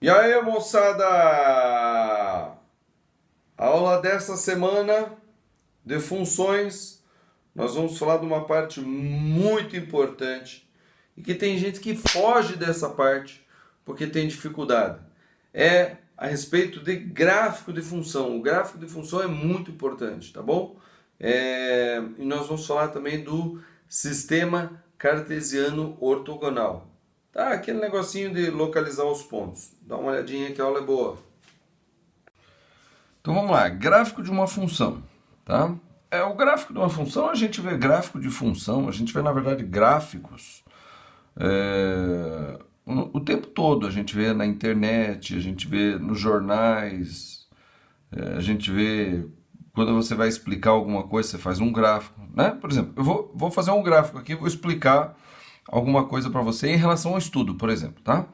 E aí, moçada? A aula dessa semana de funções, nós vamos falar de uma parte muito importante e que tem gente que foge dessa parte porque tem dificuldade. É a respeito de gráfico de função. O gráfico de função é muito importante, tá bom? E nós vamos falar também do sistema cartesiano ortogonal. Tá, aquele negocinho de localizar os pontos. Dá uma olhadinha que a aula é boa. Então vamos lá, gráfico de uma função, tá? O gráfico de uma função, a gente vê gráfico de função, a gente vê na verdade gráficos o tempo todo. A gente vê na internet, a gente vê nos jornais, a gente vê quando você vai explicar alguma coisa, você faz um gráfico, né? Por exemplo, eu vou fazer um gráfico aqui, vou explicar alguma coisa para você em relação ao estudo, por exemplo, tá?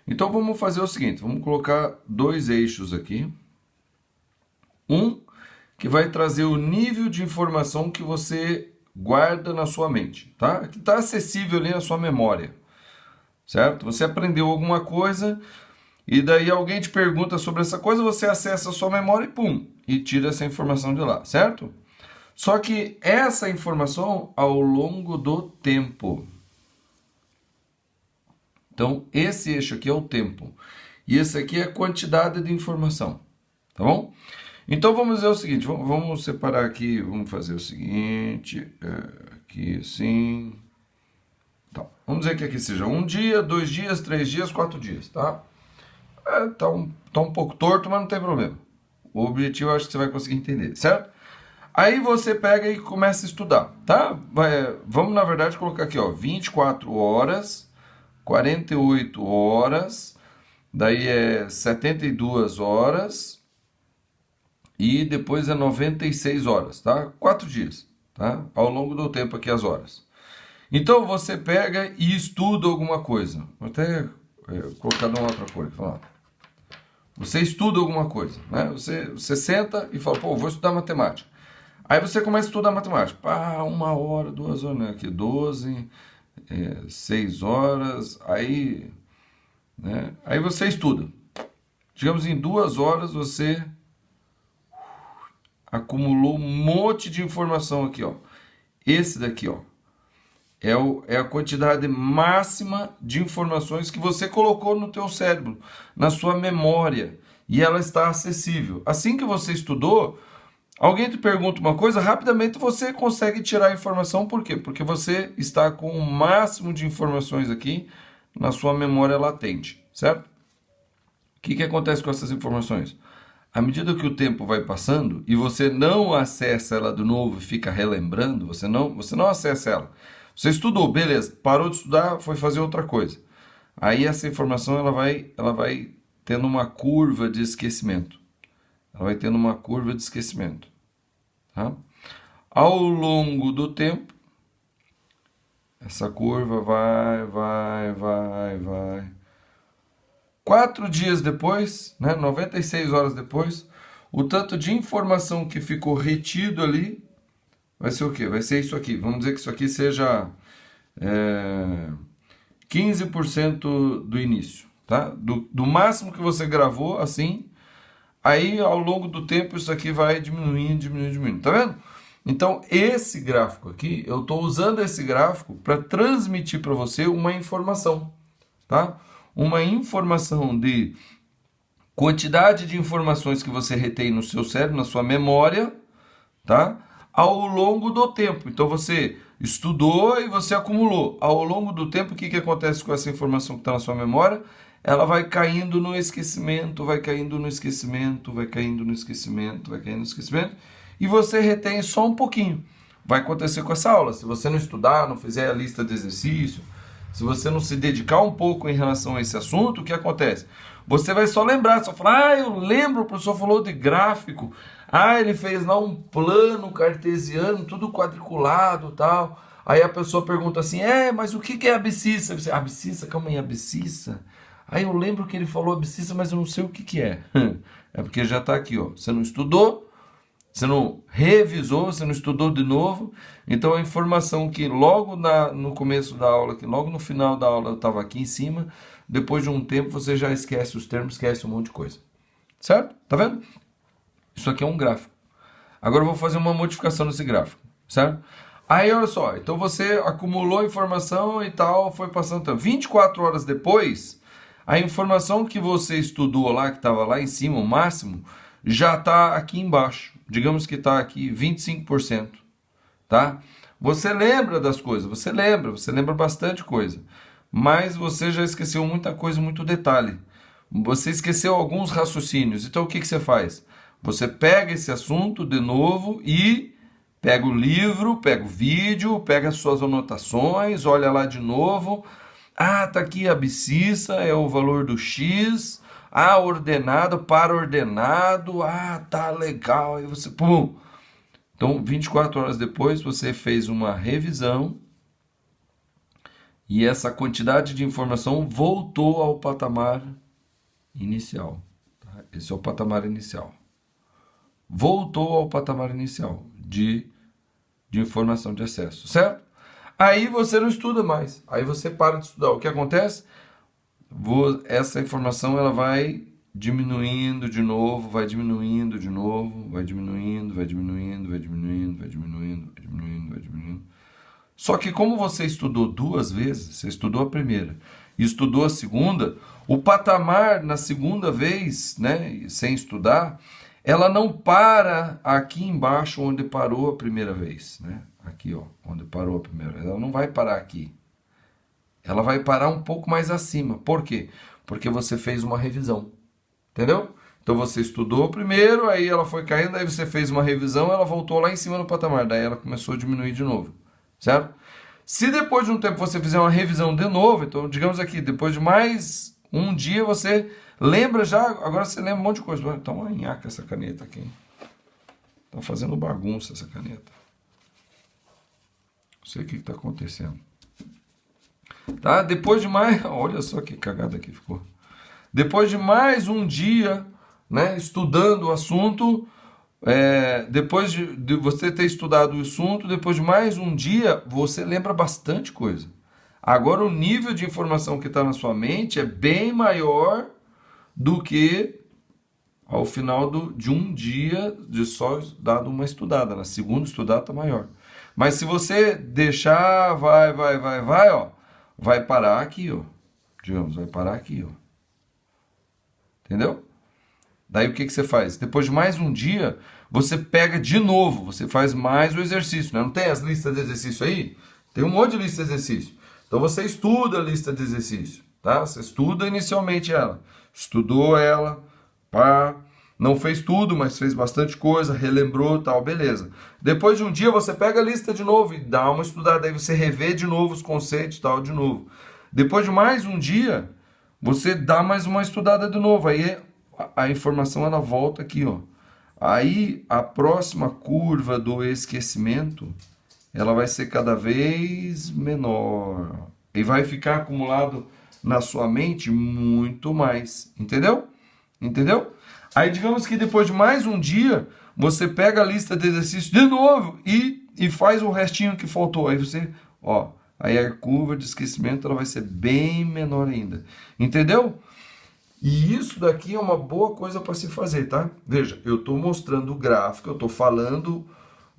Então vamos fazer o seguinte, vamos colocar dois eixos aqui. Um que vai trazer o nível de informação que você guarda na sua mente, tá? Que está acessível ali na sua memória, certo? Você aprendeu alguma coisa e daí alguém te pergunta sobre essa coisa, você acessa a sua memória e pum, e tira essa informação de lá, certo? Só que essa informação ao longo do tempo. Então, esse eixo aqui é o tempo. E esse aqui é a quantidade de informação. Tá bom? Então, vamos dizer o seguinte. Vamos separar aqui. Vamos fazer o seguinte. Aqui assim. Tá. Vamos dizer que aqui seja 1 dia, 2 dias, 3 dias, 4 dias. Tá? Tá um pouco torto, mas não tem problema. O objetivo eu acho que você vai conseguir entender. Certo? Aí você pega e começa a estudar. Tá? Vamos, na verdade, colocar aqui, ó, 24 horas. 48 horas, daí é 72 horas e depois é 96 horas, tá? 4 dias, tá? Ao longo do tempo aqui as horas. Então você pega e estuda alguma coisa. Vou até colocar de uma outra cor aqui, lá. Você estuda alguma coisa, né? Você senta e fala, pô, vou estudar matemática. Aí você começa a estudar matemática. Pá, 1 hora, 2 horas, né? Aqui 12, 6 horas, aí você estuda. Digamos, em 2 horas você acumulou um monte de informação aqui, ó. Esse daqui, ó, é a quantidade máxima de informações que você colocou no teu cérebro, na sua memória, e ela está acessível. Assim que você estudou, alguém te pergunta uma coisa, rapidamente você consegue tirar a informação. Por quê? Porque você está com o máximo de informações aqui na sua memória latente, certo? O que acontece com essas informações? À medida que o tempo vai passando e você não acessa ela de novo e fica relembrando, você não acessa ela. Você estudou, beleza, parou de estudar, foi fazer outra coisa. Aí essa informação ela vai tendo uma curva de esquecimento. Ela vai tendo uma curva de esquecimento. Tá? Ao longo do tempo, essa curva vai. 4 dias depois, né, 96 horas depois, o tanto de informação que ficou retido ali vai ser o quê? Vai ser isso aqui. Vamos dizer que isso aqui seja 15% do início. Tá? Do máximo que você gravou, assim, aí ao longo do tempo isso aqui vai diminuindo. Tá vendo? Então, esse gráfico aqui, eu estou usando esse gráfico para transmitir para você uma informação, tá? Uma informação de quantidade de informações que você retém no seu cérebro, na sua memória, tá? Ao longo do tempo. Então, você estudou e você acumulou. Ao longo do tempo, o que acontece com essa informação que está na sua memória? Ela vai caindo no esquecimento, vai caindo no esquecimento, vai caindo no esquecimento, vai caindo no esquecimento, e você retém só um pouquinho. Vai acontecer com essa aula. Se você não estudar, não fizer a lista de exercício, se você não se dedicar um pouco em relação a esse assunto, o que acontece? Você vai só lembrar, só falar, eu lembro, o professor falou de gráfico, ele fez lá um plano cartesiano, tudo quadriculado e tal. Aí a pessoa pergunta assim, mas o que é abscissa? Você, abscissa, calma aí, abscissa? Aí eu lembro que ele falou abscissa, mas eu não sei o que é. É porque já está aqui, ó. Você não estudou, Você não revisou, você não estudou de novo. Então a informação que logo no começo da aula, que logo no final da aula eu estava aqui em cima, depois de um tempo você já esquece os termos, esquece um monte de coisa. Certo? Tá vendo? Isso aqui é um gráfico. Agora eu vou fazer uma modificação nesse gráfico, certo? Aí olha só, então você acumulou informação e tal, foi passando tempo. 24 horas depois, a informação que você estudou lá, que estava lá em cima, o máximo, já está aqui embaixo. Digamos que está aqui 25%, tá? Você lembra das coisas, você lembra bastante coisa. Mas você já esqueceu muita coisa, muito detalhe. Você esqueceu alguns raciocínios. Então o que você faz? Você pega esse assunto de novo e pega o livro, pega o vídeo, pega as suas anotações, olha lá de novo. Ah, tá aqui a abscissa, é o valor do x. Ah, ordenado para ordenado. Ah, tá legal. Aí você, pum. Então, 24 horas depois, você fez uma revisão e essa quantidade de informação voltou ao patamar inicial. Tá? Esse é o patamar inicial. Voltou ao patamar inicial de informação de acesso, certo? Aí você não estuda mais, aí você para de estudar. O que acontece? Essa informação ela vai diminuindo de novo, vai diminuindo de novo, vai diminuindo, vai diminuindo, vai diminuindo, vai diminuindo, vai diminuindo, vai diminuindo. Só que como você estudou duas vezes, você estudou a primeira e estudou a segunda, o patamar na segunda vez, né, sem estudar, ela não para aqui embaixo onde parou a primeira vez, né? Aqui, ó, onde parou a primeira vez. Ela não vai parar aqui. Ela vai parar um pouco mais acima. Por quê? Porque você fez uma revisão. Entendeu? Então você estudou primeiro, aí ela foi caindo, aí você fez uma revisão, ela voltou lá em cima no patamar, daí ela começou a diminuir de novo. Certo? Se depois de um tempo você fizer uma revisão de novo, então digamos aqui, depois de mais um dia você lembra já, agora você lembra um monte de coisa. Tá uma nhaca essa caneta aqui. Tá fazendo bagunça essa caneta. Não sei o que está acontecendo. Tá? Depois de mais... Olha só que cagada que ficou. Depois de mais um dia, né, estudando o assunto, depois de você ter estudado o assunto, depois de mais um dia, você lembra bastante coisa. Agora o nível de informação que está na sua mente é bem maior do que ao final de um dia de só dado uma estudada. Na segunda estudada está maior. Mas se você deixar, ó, vai parar aqui, ó. Digamos, vai parar aqui, ó. Entendeu? Daí o que você faz? Depois de mais um dia, você pega de novo, você faz mais o exercício, né? Não tem as listas de exercício aí? Tem um monte de lista de exercício. Então você estuda a lista de exercício, tá? Você estuda inicialmente ela. Estudou ela, pá, não fez tudo, mas fez bastante coisa, relembrou, tal, beleza. Depois de um dia você pega a lista de novo e dá uma estudada, aí você revê de novo os conceitos, tal, de novo. Depois de mais um dia, você dá mais uma estudada de novo, aí a informação ela volta aqui, ó. Aí a próxima curva do esquecimento, ela vai ser cada vez menor e vai ficar acumulado na sua mente muito mais, entendeu? Entendeu? Aí digamos que depois de mais um dia, você pega a lista de exercícios de novo e faz o restinho que faltou. Aí você, ó, aí a curva de esquecimento ela vai ser bem menor ainda. Entendeu? E isso daqui é uma boa coisa para se fazer, tá? Veja, eu estou mostrando o gráfico, eu estou falando,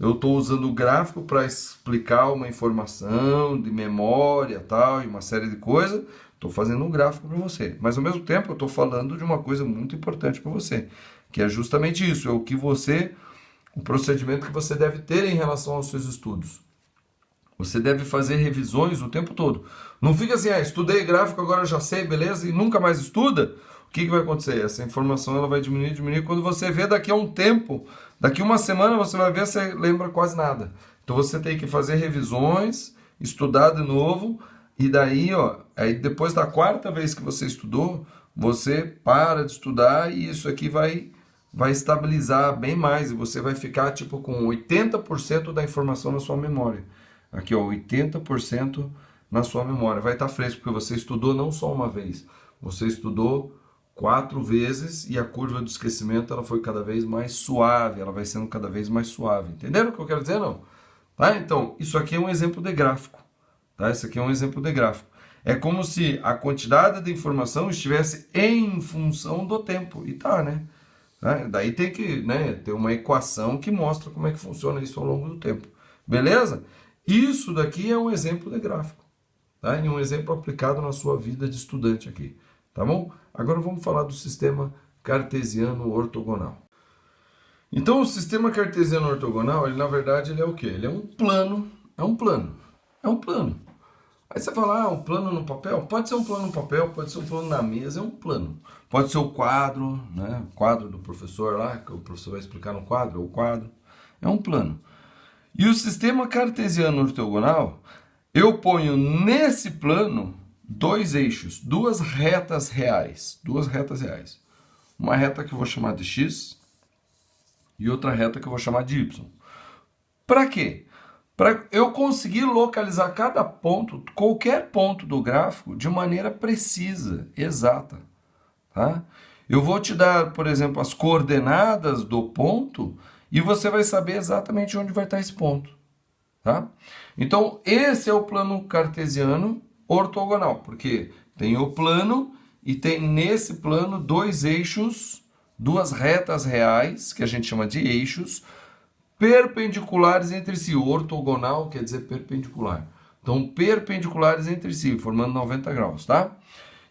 eu estou usando o gráfico para explicar uma informação de memória, tal, e uma série de coisas. Estou fazendo um gráfico para você. Mas ao mesmo tempo eu estou falando de uma coisa muito importante para você, que é justamente isso, é o procedimento que você deve ter em relação aos seus estudos. Você deve fazer revisões o tempo todo. Não fica assim, estudei gráfico, agora eu já sei, beleza, e nunca mais estuda. O que vai acontecer? Essa informação ela vai diminuir. Quando você vê daqui a um tempo, daqui uma semana, você vai ver, você lembra quase nada. Então você tem que fazer revisões, estudar de novo, e daí, ó, aí depois da quarta vez que você estudou, você para de estudar e isso aqui vai estabilizar bem mais. E você vai ficar tipo com 80% da informação na sua memória. Aqui, ó, 80% na sua memória. Vai estar fresco, porque você estudou não só uma vez, você estudou 4 vezes e a curva do esquecimento ela foi cada vez mais suave, ela vai sendo cada vez mais suave. Entenderam o que eu quero dizer, não? Tá? Então, isso aqui é um exemplo de gráfico. Tá? Isso aqui é um exemplo de gráfico. É como se a quantidade de informação estivesse em função do tempo. E tá, né? Daí tem que, né, ter uma equação que mostra como é que funciona isso ao longo do tempo. Beleza? Isso daqui é um exemplo de gráfico. Tá? E um exemplo aplicado na sua vida de estudante aqui. Tá bom? Agora vamos falar do sistema cartesiano ortogonal. Então, o sistema cartesiano ortogonal, ele na verdade ele é o quê? Ele é um plano. É um plano. É um plano. Aí você fala, um plano no papel? Pode ser um plano no papel, pode ser um plano na mesa, é um plano. Pode ser o quadro, né? O quadro do professor lá, que o professor vai explicar no quadro, ou o quadro. É um plano. E o sistema cartesiano ortogonal, eu ponho nesse plano 2 eixos, 2 retas reais. 2 retas reais. Uma reta que eu vou chamar de x e outra reta que eu vou chamar de y. Para quê? Para eu conseguir localizar cada ponto, qualquer ponto do gráfico, de maneira precisa, exata. Tá? Eu vou te dar, por exemplo, as coordenadas do ponto e você vai saber exatamente onde vai estar esse ponto. Tá? Então, esse é o plano cartesiano ortogonal, porque tem o plano e tem nesse plano 2 eixos, 2 retas reais, que a gente chama de eixos, perpendiculares entre si. Ortogonal quer dizer perpendicular. Então, perpendiculares entre si, formando 90 graus, tá?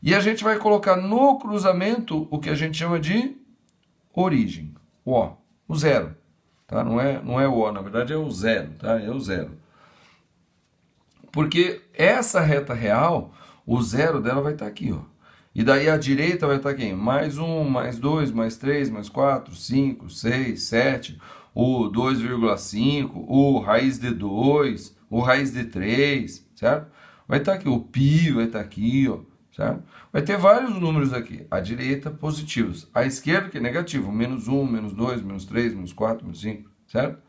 E a gente vai colocar no cruzamento o que a gente chama de origem. O zero. Tá? Não é o O, na verdade é o zero, tá? É o zero. Porque essa reta real, o zero dela vai estar aqui, ó. E daí a direita vai estar aqui, mais 1, mais 2, mais 3, mais 4, 5, 6, 7, o 2,5, o raiz de 2, o raiz de 3, certo? Vai estar aqui, o π vai estar aqui, ó, certo? Vai ter vários números aqui. À direita, positivos. À esquerda, que é negativo, menos 1, menos 2, menos 3, menos 4, menos 5, certo?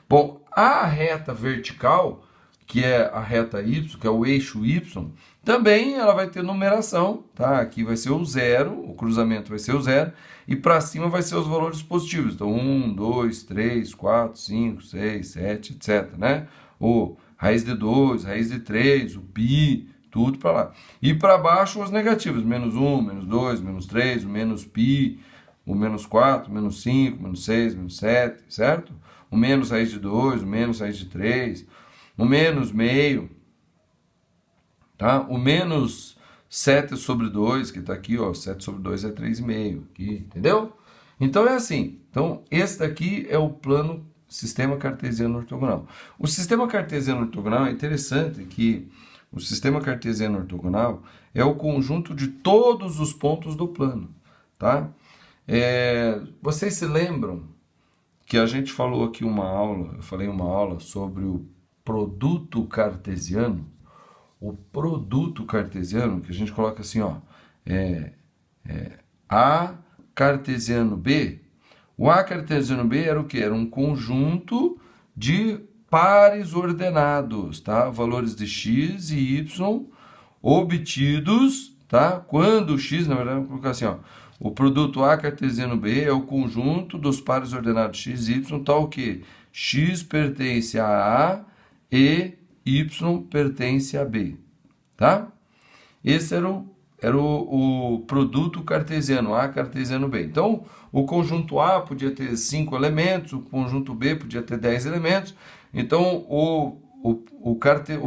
Bom, a reta vertical, que é a reta y, que é o eixo y, também ela vai ter numeração, tá? Aqui vai ser o zero, o cruzamento vai ser o zero, e para cima vai ser os valores positivos. Então, 1, 2, 3, 4, 5, 6, 7, etc, né? O raiz de 2, raiz de 3, o π, tudo para lá. E para baixo os negativos, menos 1, menos 2, menos 3, o menos π, o menos 4, menos 5, menos 6, menos 7, certo? O menos raiz de 2, o menos raiz de 3, o menos meio, tá? O menos 7 sobre 2, que está aqui, ó, 7 sobre 2 é 3,5, aqui, entendeu? Então é assim. Então esse daqui é o plano sistema cartesiano ortogonal. O sistema cartesiano ortogonal é interessante que o sistema cartesiano ortogonal é o conjunto de todos os pontos do plano, tá? Vocês se lembram que a gente falou aqui eu falei uma aula sobre o produto cartesiano? O produto cartesiano, que a gente coloca assim, ó, A cartesiano B. O A cartesiano B era o quê? Era um conjunto de pares ordenados, tá? Valores de x e y obtidos, tá? Quando o x, na verdade, vamos colocar assim, ó, o produto A cartesiano B é o conjunto dos pares ordenados x e y, tal que x pertence a A e y pertence a B, tá? Esse era o produto cartesiano, A cartesiano B. Então, o conjunto A podia ter 5 elementos, o conjunto B podia ter 10 elementos. Então, o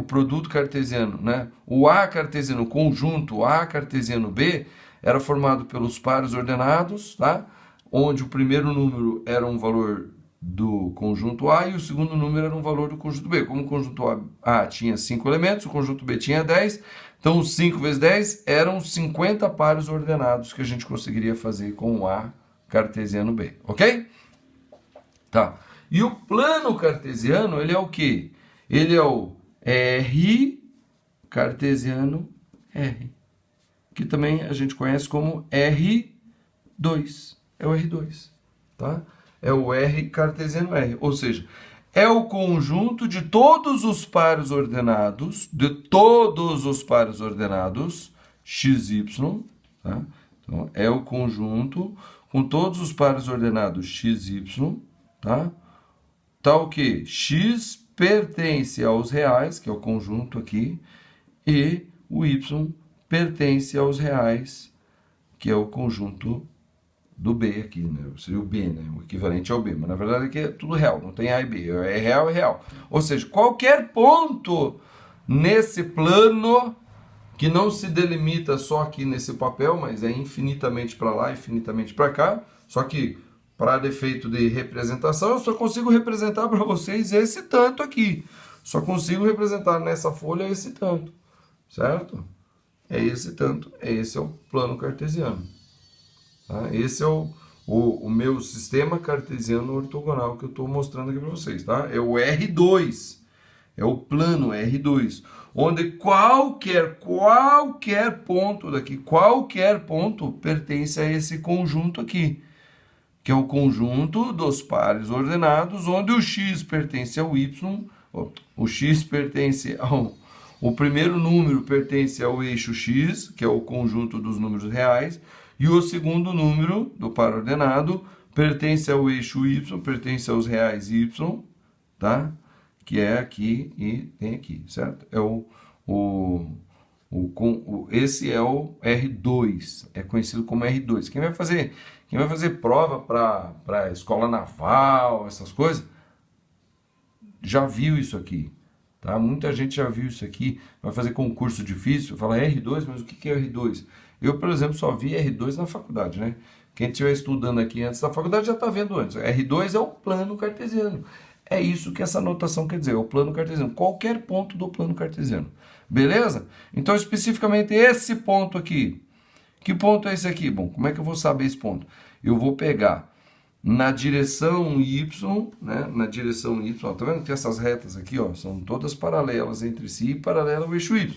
produto cartesiano, né? O A cartesiano, o conjunto A cartesiano B, era formado pelos pares ordenados, tá? Onde o primeiro número era um valor do conjunto A e o segundo número era um valor do conjunto B. Como o conjunto A tinha 5 elementos, o conjunto B tinha 10, então 5 vezes 10 eram 50 pares ordenados que a gente conseguiria fazer com o A cartesiano B, ok? Tá. E o plano cartesiano, ele é o quê? Ele é o R cartesiano R, que também a gente conhece como R2. É o R2, tá? É o R cartesiano R, ou seja, é o conjunto de todos os pares ordenados, x, y, tá? Então, é o conjunto com todos os pares ordenados x, y, tá? Tal que x pertence aos reais, que é o conjunto aqui, e o y pertence aos reais, que é o conjunto do B aqui, né? Seria o B, né? O equivalente ao B, mas na verdade aqui é tudo real, não tem A e B, é real, é real. Ou seja, qualquer ponto nesse plano que não se delimita só aqui nesse papel, mas é infinitamente para lá, infinitamente para cá, só que para efeito de representação, eu só consigo representar para vocês esse tanto aqui. Só consigo representar nessa folha esse tanto, certo? É esse tanto, esse é o plano cartesiano. Tá? Esse é o meu sistema cartesiano ortogonal que eu estou mostrando aqui para vocês. Tá? É o R2, é o plano R2, onde qualquer ponto daqui, qualquer ponto pertence a esse conjunto aqui, que é o conjunto dos pares ordenados, onde o x pertence ao y, o x pertence ao... O primeiro número pertence ao eixo x, que é o conjunto dos números reais, e o segundo número do par ordenado pertence ao eixo y, pertence aos reais y, tá? Que é aqui e tem aqui, certo? Esse é o R2, é conhecido como R2. Quem vai fazer prova para escola naval, essas coisas, já viu isso aqui. Tá? Muita gente já viu isso aqui, vai fazer concurso difícil, fala R2, mas o que é R2? Eu, por exemplo, só vi R2 na faculdade, né? Quem estiver estudando aqui antes da faculdade já está vendo antes. R2 é o plano cartesiano. É isso que essa notação quer dizer, é o plano cartesiano. Qualquer ponto do plano cartesiano. Beleza? Então, especificamente esse ponto aqui. Que ponto é esse aqui? Bom, como é que eu vou saber esse ponto? Eu vou pegar na direção y, né? Na direção y, ó, tá vendo que essas retas aqui, ó, são todas paralelas entre si e paralela ao eixo y,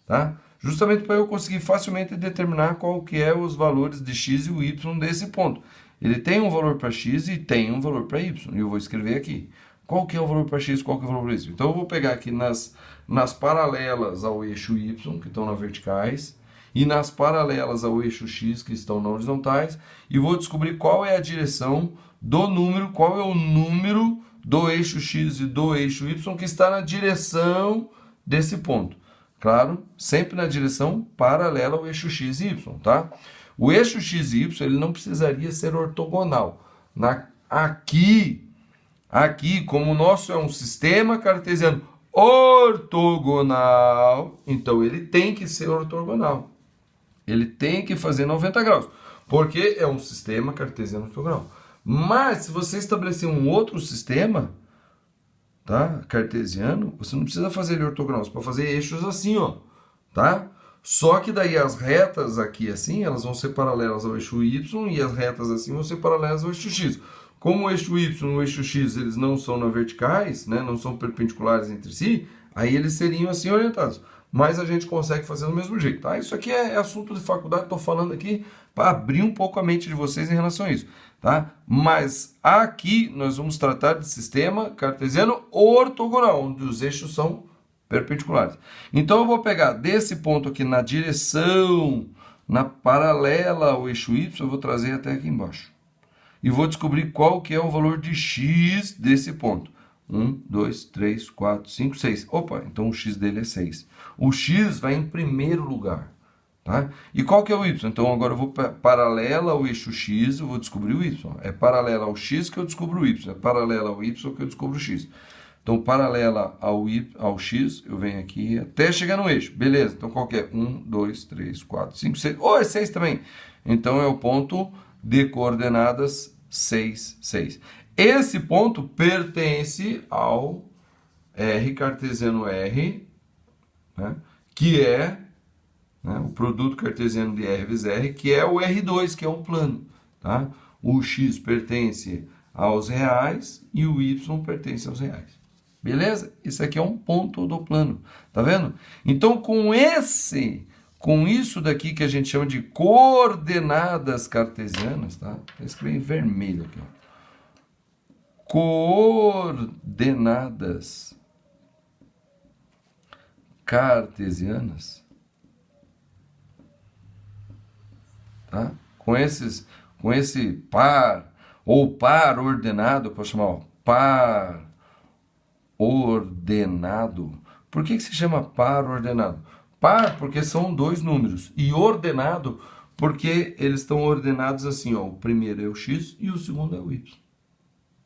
tá? Justamente para eu conseguir facilmente determinar qual que é os valores de x e o y desse ponto. Ele tem um valor para x e tem um valor para y, e eu vou escrever aqui. Qual que é o valor para x, qual que é o valor para y? Então eu vou pegar aqui nas paralelas ao eixo y, que estão nas verticais, e nas paralelas ao eixo x, que estão nas horizontais, e vou descobrir qual é a direção do número, qual é o número do eixo x e do eixo y que está na direção desse ponto. Claro, sempre na direção paralela ao eixo x e y, tá? O eixo x e y ele não precisaria ser ortogonal. Aqui, como o nosso é um sistema cartesiano ortogonal, então ele tem que ser ortogonal. Ele tem que fazer 90 graus, porque é um sistema cartesiano ortogonal. Mas, se você estabelecer um outro sistema, tá, cartesiano, você não precisa fazer ele ortogonal, você pode fazer eixos assim, ó, tá? Só que daí as retas aqui assim, elas vão ser paralelas ao eixo y, e as retas assim vão ser paralelas ao eixo x. Como o eixo y e o eixo x, eles não são na verticais, né, não são perpendiculares entre si, aí eles seriam assim orientados. Mas a gente consegue fazer do mesmo jeito, tá? Isso aqui é assunto de faculdade, estou falando aqui para abrir um pouco a mente de vocês em relação a isso, tá? Mas aqui nós vamos tratar de sistema cartesiano ortogonal, onde os eixos são perpendiculares. Então eu vou pegar desse ponto aqui na direção, na paralela ao eixo y, eu vou trazer até aqui embaixo. E vou descobrir qual que é o valor de x desse ponto. 1, 2, 3, 4, 5, 6. Opa, então o x dele é 6. O x vai em primeiro lugar. Tá? E qual que é o y? Então agora eu vou paralela ao eixo x, eu vou descobrir o y. É paralela ao x que eu descubro o y. É paralela ao y que eu descubro o x. Então paralela ao x, eu venho aqui até chegar no eixo. Beleza, então qual que é? 1, 2, 3, 4, 5, 6. Oh, é 6 também. Então é o ponto de coordenadas 6, 6. Esse ponto pertence ao R cartesiano R, né, que é, né, o produto cartesiano de R vezes R, que é o R2, que é um plano. Tá? O X pertence aos reais e o Y pertence aos reais. Beleza? Isso aqui é um ponto do plano. Tá vendo? Então, com isso daqui que a gente chama de coordenadas cartesianas, tá? Tá escrito em vermelho aqui, ó. Coordenadas cartesianas, tá? tá? Com esse par, ou par ordenado, eu posso chamar, ó, par ordenado. Por que se chama par ordenado? Par porque são dois números, e ordenado porque eles estão ordenados assim, ó, o primeiro é o x e o segundo é o y.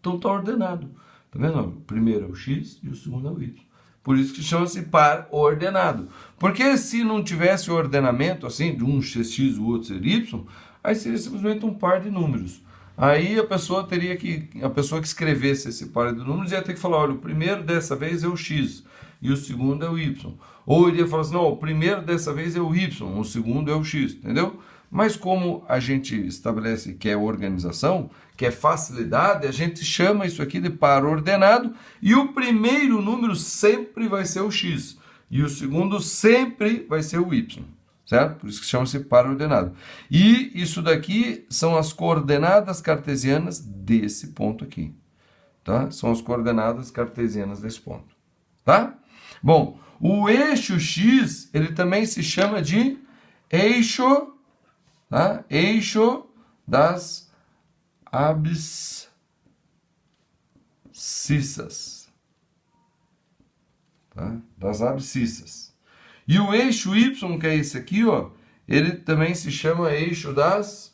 Então está ordenado. Tá vendo? O primeiro é o x e o segundo é o y. Por isso que chama-se par ordenado. Porque se não tivesse o ordenamento, assim, de um x, o outro ser y, aí seria simplesmente um par de números. Aí a pessoa que escrevesse esse par de números ia ter que falar, olha, o primeiro dessa vez é o x e o segundo é o y. Ou iria falar assim, não, o primeiro dessa vez é o y, o segundo é o x, entendeu? Mas como a gente estabelece que é organização, que é facilidade, a gente chama isso aqui de par ordenado, e o primeiro número sempre vai ser o x, e o segundo sempre vai ser o y, certo? Por isso que chama-se par ordenado. E isso daqui são as coordenadas cartesianas desse ponto aqui, tá? São as coordenadas cartesianas desse ponto, tá? Bom, o eixo x, ele também se chama de eixo, tá? Eixo das abscissas, tá? Das abscissas. E o eixo y, que é esse aqui, ó, ele também se chama eixo das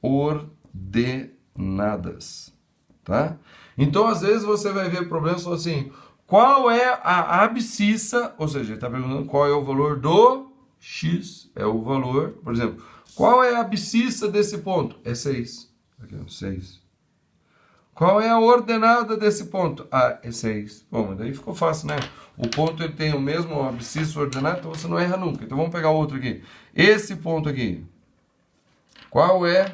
ordenadas, tá? Então, às vezes você vai ver problemas falando assim, qual é a abscissa, ou seja, ele está perguntando qual é o valor do x, é o valor, por exemplo, qual é a abscissa desse ponto? É 6. Aqui, ó, 6. Qual é a ordenada desse ponto? Ah, é 6. Bom, mas daí ficou fácil, né? O ponto ele tem o mesmo abscissa ordenado, então você não erra nunca. Então vamos pegar outro aqui. Esse ponto aqui. Qual é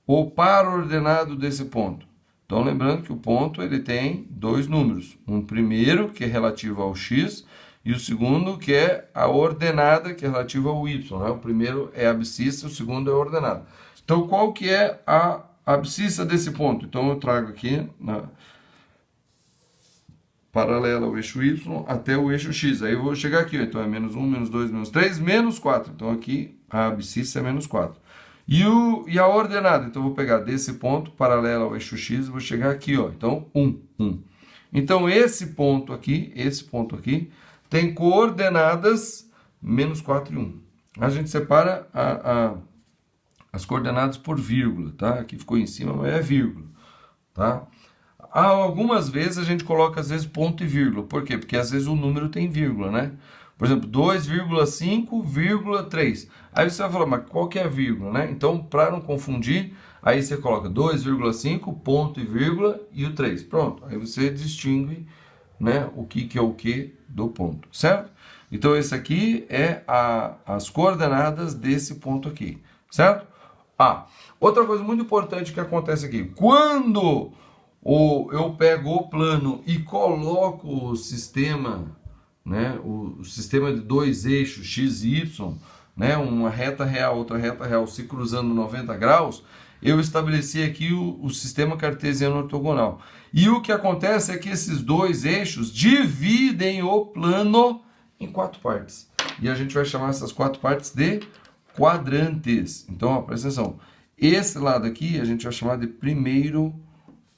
o par ordenado desse ponto? Então lembrando que o ponto ele tem dois números. Um primeiro que é relativo ao x e o segundo que é a ordenada que é relativa ao y. Né? O primeiro é a abscissa, o segundo é a ordenada. Então qual que é a abscissa desse ponto? Então eu trago aqui na paralela ao eixo y até o eixo x. Aí eu vou chegar aqui, ó. Então é menos 1, menos 2, menos 3, menos 4. Então aqui a abscissa é menos 4. E a ordenada? Então eu vou pegar desse ponto, paralelo ao eixo x, vou chegar aqui, ó. Então 1, 1. Então esse ponto aqui, tem coordenadas menos 4 e 1. A gente separa as coordenadas por vírgula, tá? Aqui ficou em cima, mas é vírgula, tá? Algumas vezes a gente coloca, às vezes, ponto e vírgula. Por quê? Porque às vezes o número tem vírgula, né? Por exemplo, 2,5,3. Aí você vai falar, mas qual que é a vírgula, né? Então, para não confundir, aí você coloca 2,5, ponto e vírgula e o 3. Pronto, aí você distingue, né, o que é o que do ponto, certo? Então, esse aqui é as coordenadas desse ponto aqui, certo? Outra coisa muito importante que acontece aqui, quando eu pego o plano e coloco o sistema, né, o sistema de dois eixos x e y, né, uma reta real, outra reta real se cruzando 90 graus, eu estabeleci aqui o sistema cartesiano ortogonal. E o que acontece é que esses dois eixos dividem o plano em 4 partes. E a gente vai chamar essas 4 partes de quadrantes. Então, ó, presta atenção. Esse lado aqui a gente vai chamar de primeiro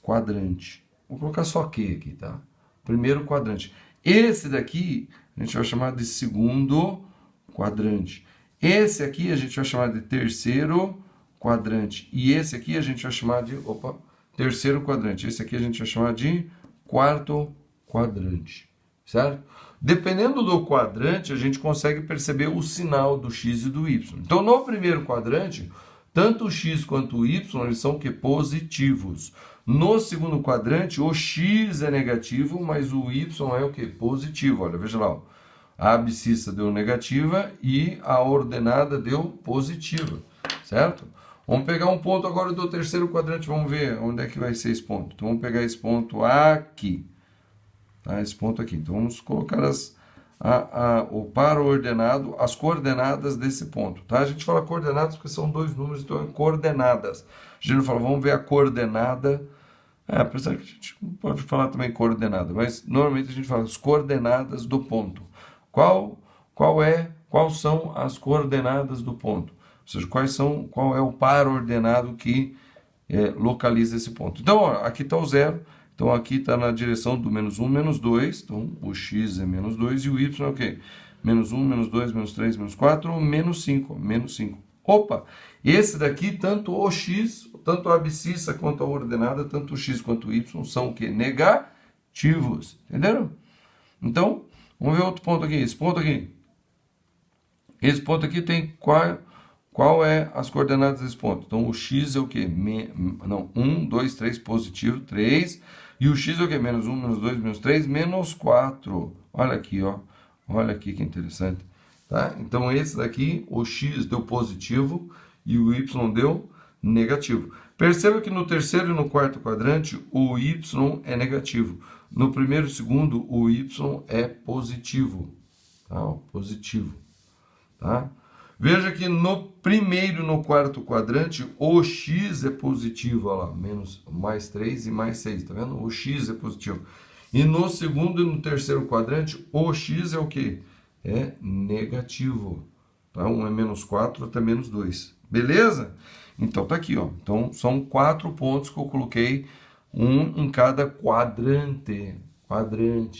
quadrante. Vou colocar só Q aqui, tá? Primeiro quadrante. Esse daqui a gente vai chamar de segundo quadrante. Esse aqui a gente vai chamar de terceiro quadrante. E esse aqui a gente vai chamar de, terceiro quadrante. Esse aqui a gente vai chamar de quarto quadrante, certo? Dependendo do quadrante, a gente consegue perceber o sinal do x e do y. Então, no primeiro quadrante, tanto o x quanto o y eles são que positivos. No segundo quadrante, o x é negativo, mas o y é o que? Positivo. Olha, veja lá. Ó. A abscissa deu negativa e a ordenada deu positiva, certo? Vamos pegar um ponto agora do terceiro quadrante, vamos ver onde é que vai ser esse ponto. Então, vamos pegar esse ponto aqui. Tá? Esse ponto aqui. Então, vamos colocar o par ordenado, as coordenadas desse ponto. Tá? A gente fala coordenadas porque são dois números, então é coordenadas. A gente não fala, vamos ver a coordenada. Apesar que a gente pode falar também coordenada, mas normalmente a gente fala as coordenadas do ponto. Qual é quais são as coordenadas do ponto. Ou seja, qual é o par ordenado que localiza esse ponto. Então, ó, aqui está o zero. Então, aqui está na direção do menos 1, menos 2. Então, o x é menos 2 e o y é o quê? Menos 1, menos 2, menos 3, menos 4, menos 5. Menos 5. Opa! Esse daqui, tanto o x, tanto a abscissa quanto a ordenada, tanto o x quanto o y, são o quê? Negativos. Entenderam? Então, vamos ver outro ponto aqui. Esse ponto aqui. Esse ponto aqui tem qual é as coordenadas desse ponto? Então, o x é o quê? 1, 2, 3, positivo, 3. E o x é o quê? Menos 1, menos 2, menos 3, menos 4. Olha aqui, ó. Olha aqui que interessante. Tá? Então, esse daqui, o x deu positivo e o y deu negativo. Perceba que no terceiro e no quarto quadrante, o y é negativo. No primeiro e segundo, o y é positivo. Tá? Positivo. Tá? Veja que no primeiro e no quarto quadrante, o x é positivo, olha lá, mais 3 e mais 6, tá vendo? O x é positivo. E no segundo e no terceiro quadrante, o x é o quê? É negativo. Tá? Um é menos 4, outro é menos 2. Beleza? Então tá aqui, ó. Então são 4 pontos que eu coloquei, um em cada quadrante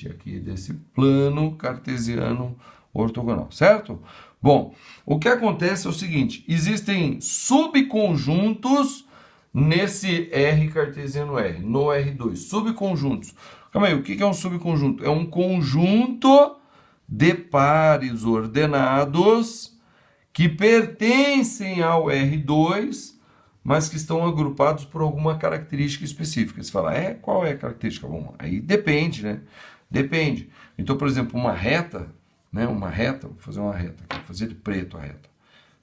aqui desse plano cartesiano ortogonal, certo? Bom, o que acontece é o seguinte, existem subconjuntos nesse R cartesiano R, no R2, subconjuntos. Calma aí, o que é um subconjunto? É um conjunto de pares ordenados que pertencem ao R2, mas que estão agrupados por alguma característica específica. Você fala, qual é a característica? Bom, aí depende, né? Depende. Então, por exemplo, uma reta, né? Uma reta, vou fazer uma reta aqui, vou fazer de preto a reta.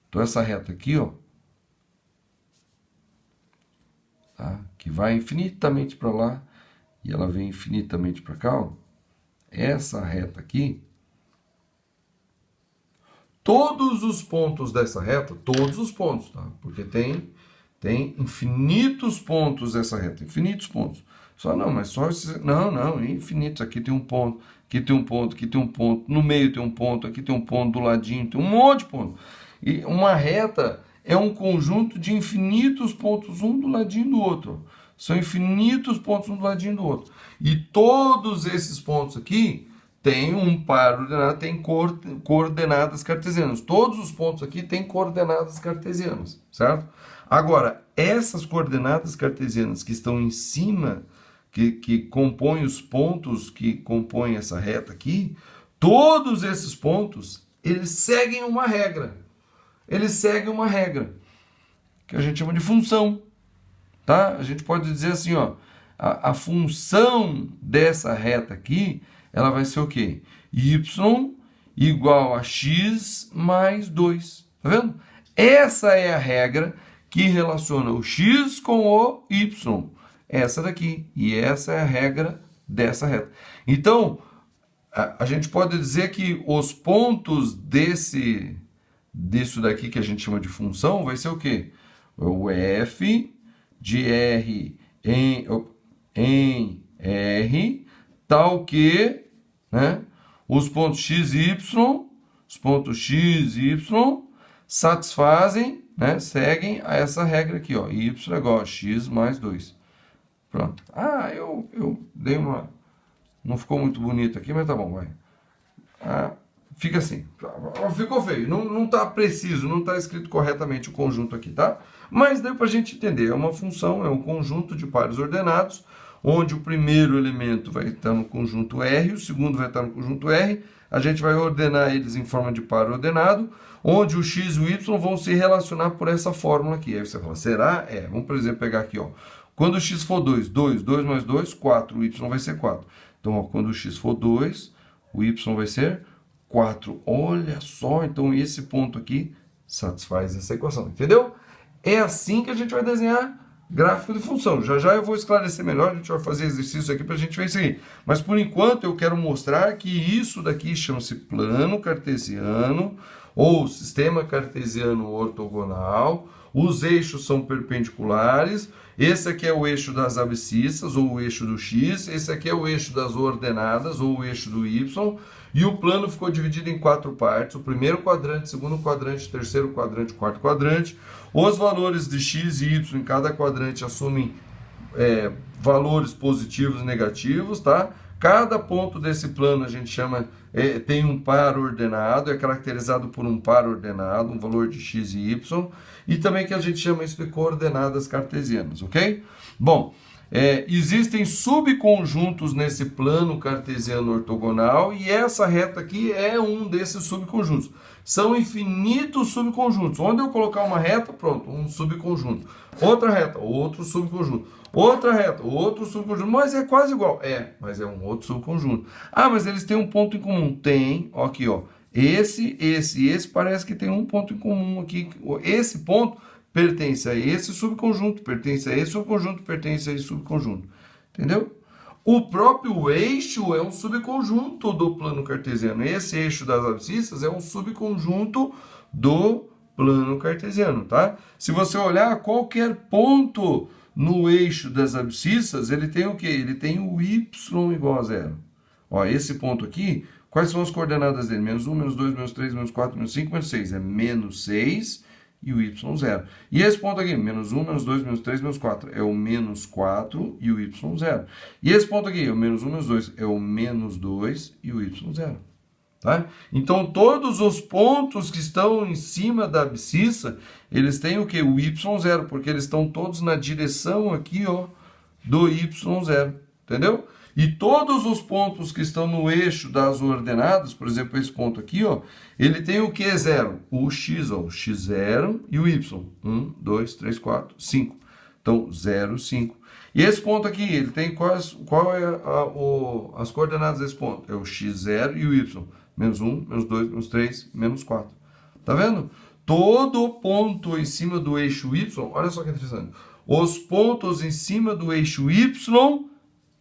Então, essa reta aqui, ó, tá? Que vai infinitamente para lá e ela vem infinitamente para cá, ó. Essa reta aqui, todos os pontos dessa reta, todos os pontos, tá? Porque tem infinitos pontos essa reta, infinitos pontos. Só não, mas só esses, não, infinitos. Aqui tem um ponto, aqui tem um ponto, aqui tem um ponto, no meio tem um ponto, aqui tem um ponto, do ladinho tem um monte de ponto. E uma reta é um conjunto de infinitos pontos, um do ladinho do outro. São infinitos pontos um do ladinho do outro. E todos esses pontos aqui têm um par ordenado, tem coordenadas cartesianas. Todos os pontos aqui têm coordenadas cartesianas, certo? Agora, essas coordenadas cartesianas que estão em cima, que compõem os pontos que compõem essa reta aqui, todos esses pontos, eles seguem uma regra. Eles seguem uma regra, que a gente chama de função. Tá? A gente pode dizer assim, ó, a função dessa reta aqui, ela vai ser o quê? Y igual a x mais 2. Tá vendo? Essa é a regra que relaciona o x com o y. Essa daqui. E essa é a regra dessa reta. Então, a gente pode dizer que os pontos disso daqui que a gente chama de função vai ser o quê? O f de R em R, tal que, né, os pontos x e y satisfazem, né, seguem a essa regra aqui, ó, y é igual a x mais 2. Pronto. Eu dei uma... Não ficou muito bonito aqui, mas tá bom, vai. Fica assim. Ficou feio. Não tá preciso, não tá escrito corretamente o conjunto aqui, tá? Mas deu pra gente entender. É uma função, é um conjunto de pares ordenados, onde o primeiro elemento vai estar no conjunto R, o segundo vai estar no conjunto R. A gente vai ordenar eles em forma de par ordenado, onde o x e o y vão se relacionar por essa fórmula aqui. Aí você fala, será? Vamos, por exemplo, pegar aqui, ó. Quando o x for 2 mais 2, 4, o y vai ser 4. Então, ó, quando o x for 2, o y vai ser 4. Olha só, então esse ponto aqui satisfaz essa equação, entendeu? É assim que a gente vai desenhar gráfico de função. Já já eu vou esclarecer melhor, a gente vai fazer exercício aqui para a gente ver isso aí. Mas por enquanto eu quero mostrar que isso daqui chama-se plano cartesiano ou sistema cartesiano ortogonal, os eixos são perpendiculares, esse aqui é o eixo das abscissas, ou o eixo do x, esse aqui é o eixo das ordenadas, ou o eixo do y, e o plano ficou dividido em 4 partes, o primeiro quadrante, segundo quadrante, terceiro quadrante, quarto quadrante. Os valores de x e y em cada quadrante assumem valores positivos e negativos, tá? Cada ponto desse plano a gente chama, tem um par ordenado, é caracterizado por um par ordenado, um valor de x e y, e também que a gente chama isso de coordenadas cartesianas, ok? Bom, existem subconjuntos nesse plano cartesiano ortogonal e essa reta aqui é um desses subconjuntos. São infinitos subconjuntos. Onde eu colocar uma reta, pronto, um subconjunto. Outra reta, outro subconjunto. Outra reta, outro subconjunto. Mas é quase igual. Mas é um outro subconjunto. Ah, mas eles têm um ponto em comum. Tem, ó, aqui, ó. Esse parece que tem um ponto em comum aqui. Esse ponto pertence a esse subconjunto, pertence a esse subconjunto, pertence a esse subconjunto. Entendeu? O próprio eixo é um subconjunto do plano cartesiano. Esse eixo das abscissas é um subconjunto do plano cartesiano, tá? Se você olhar qualquer ponto no eixo das abscissas, ele tem o quê? Ele tem o y igual a zero. Ó, esse ponto aqui, quais são as coordenadas dele? Menos 1, menos 2, menos 3, menos 4, menos 5, menos 6. É menos 6 e o y zero. E esse ponto aqui, menos 1, menos 2, menos 3, menos 4, é o menos 4 e o y zero. E esse ponto aqui, o menos 1, menos 2, é o menos 2 e o y zero. Tá? Então, todos os pontos que estão em cima da abscissa, eles têm o quê? O y zero, porque eles estão todos na direção aqui, ó, do y zero. Entendeu? E todos os pontos que estão no eixo das ordenadas, por exemplo, esse ponto aqui, ó, ele tem o que zero? O x, ó, o x0 e o y. 1, 2, 3, 4, 5. Então, 0, 5. E esse ponto aqui, ele tem qual é as coordenadas desse ponto? É o x0 e o y. Menos 1, menos 2, menos 3, menos 4. Tá vendo? Todo ponto em cima do eixo y, olha só que interessante. Os pontos em cima do eixo y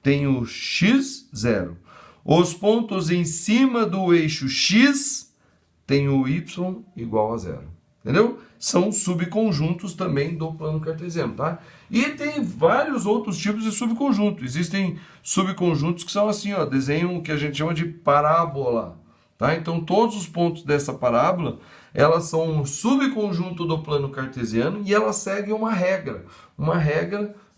tem o x0. Os pontos em cima do eixo x tem o y igual a zero. Entendeu? São subconjuntos também do plano cartesiano, tá? E tem vários outros tipos de subconjuntos. Existem subconjuntos que são assim, ó, desenham o que a gente chama de parábola, tá? Então, todos os pontos dessa parábola, elas são um subconjunto do plano cartesiano e elas seguem uma regra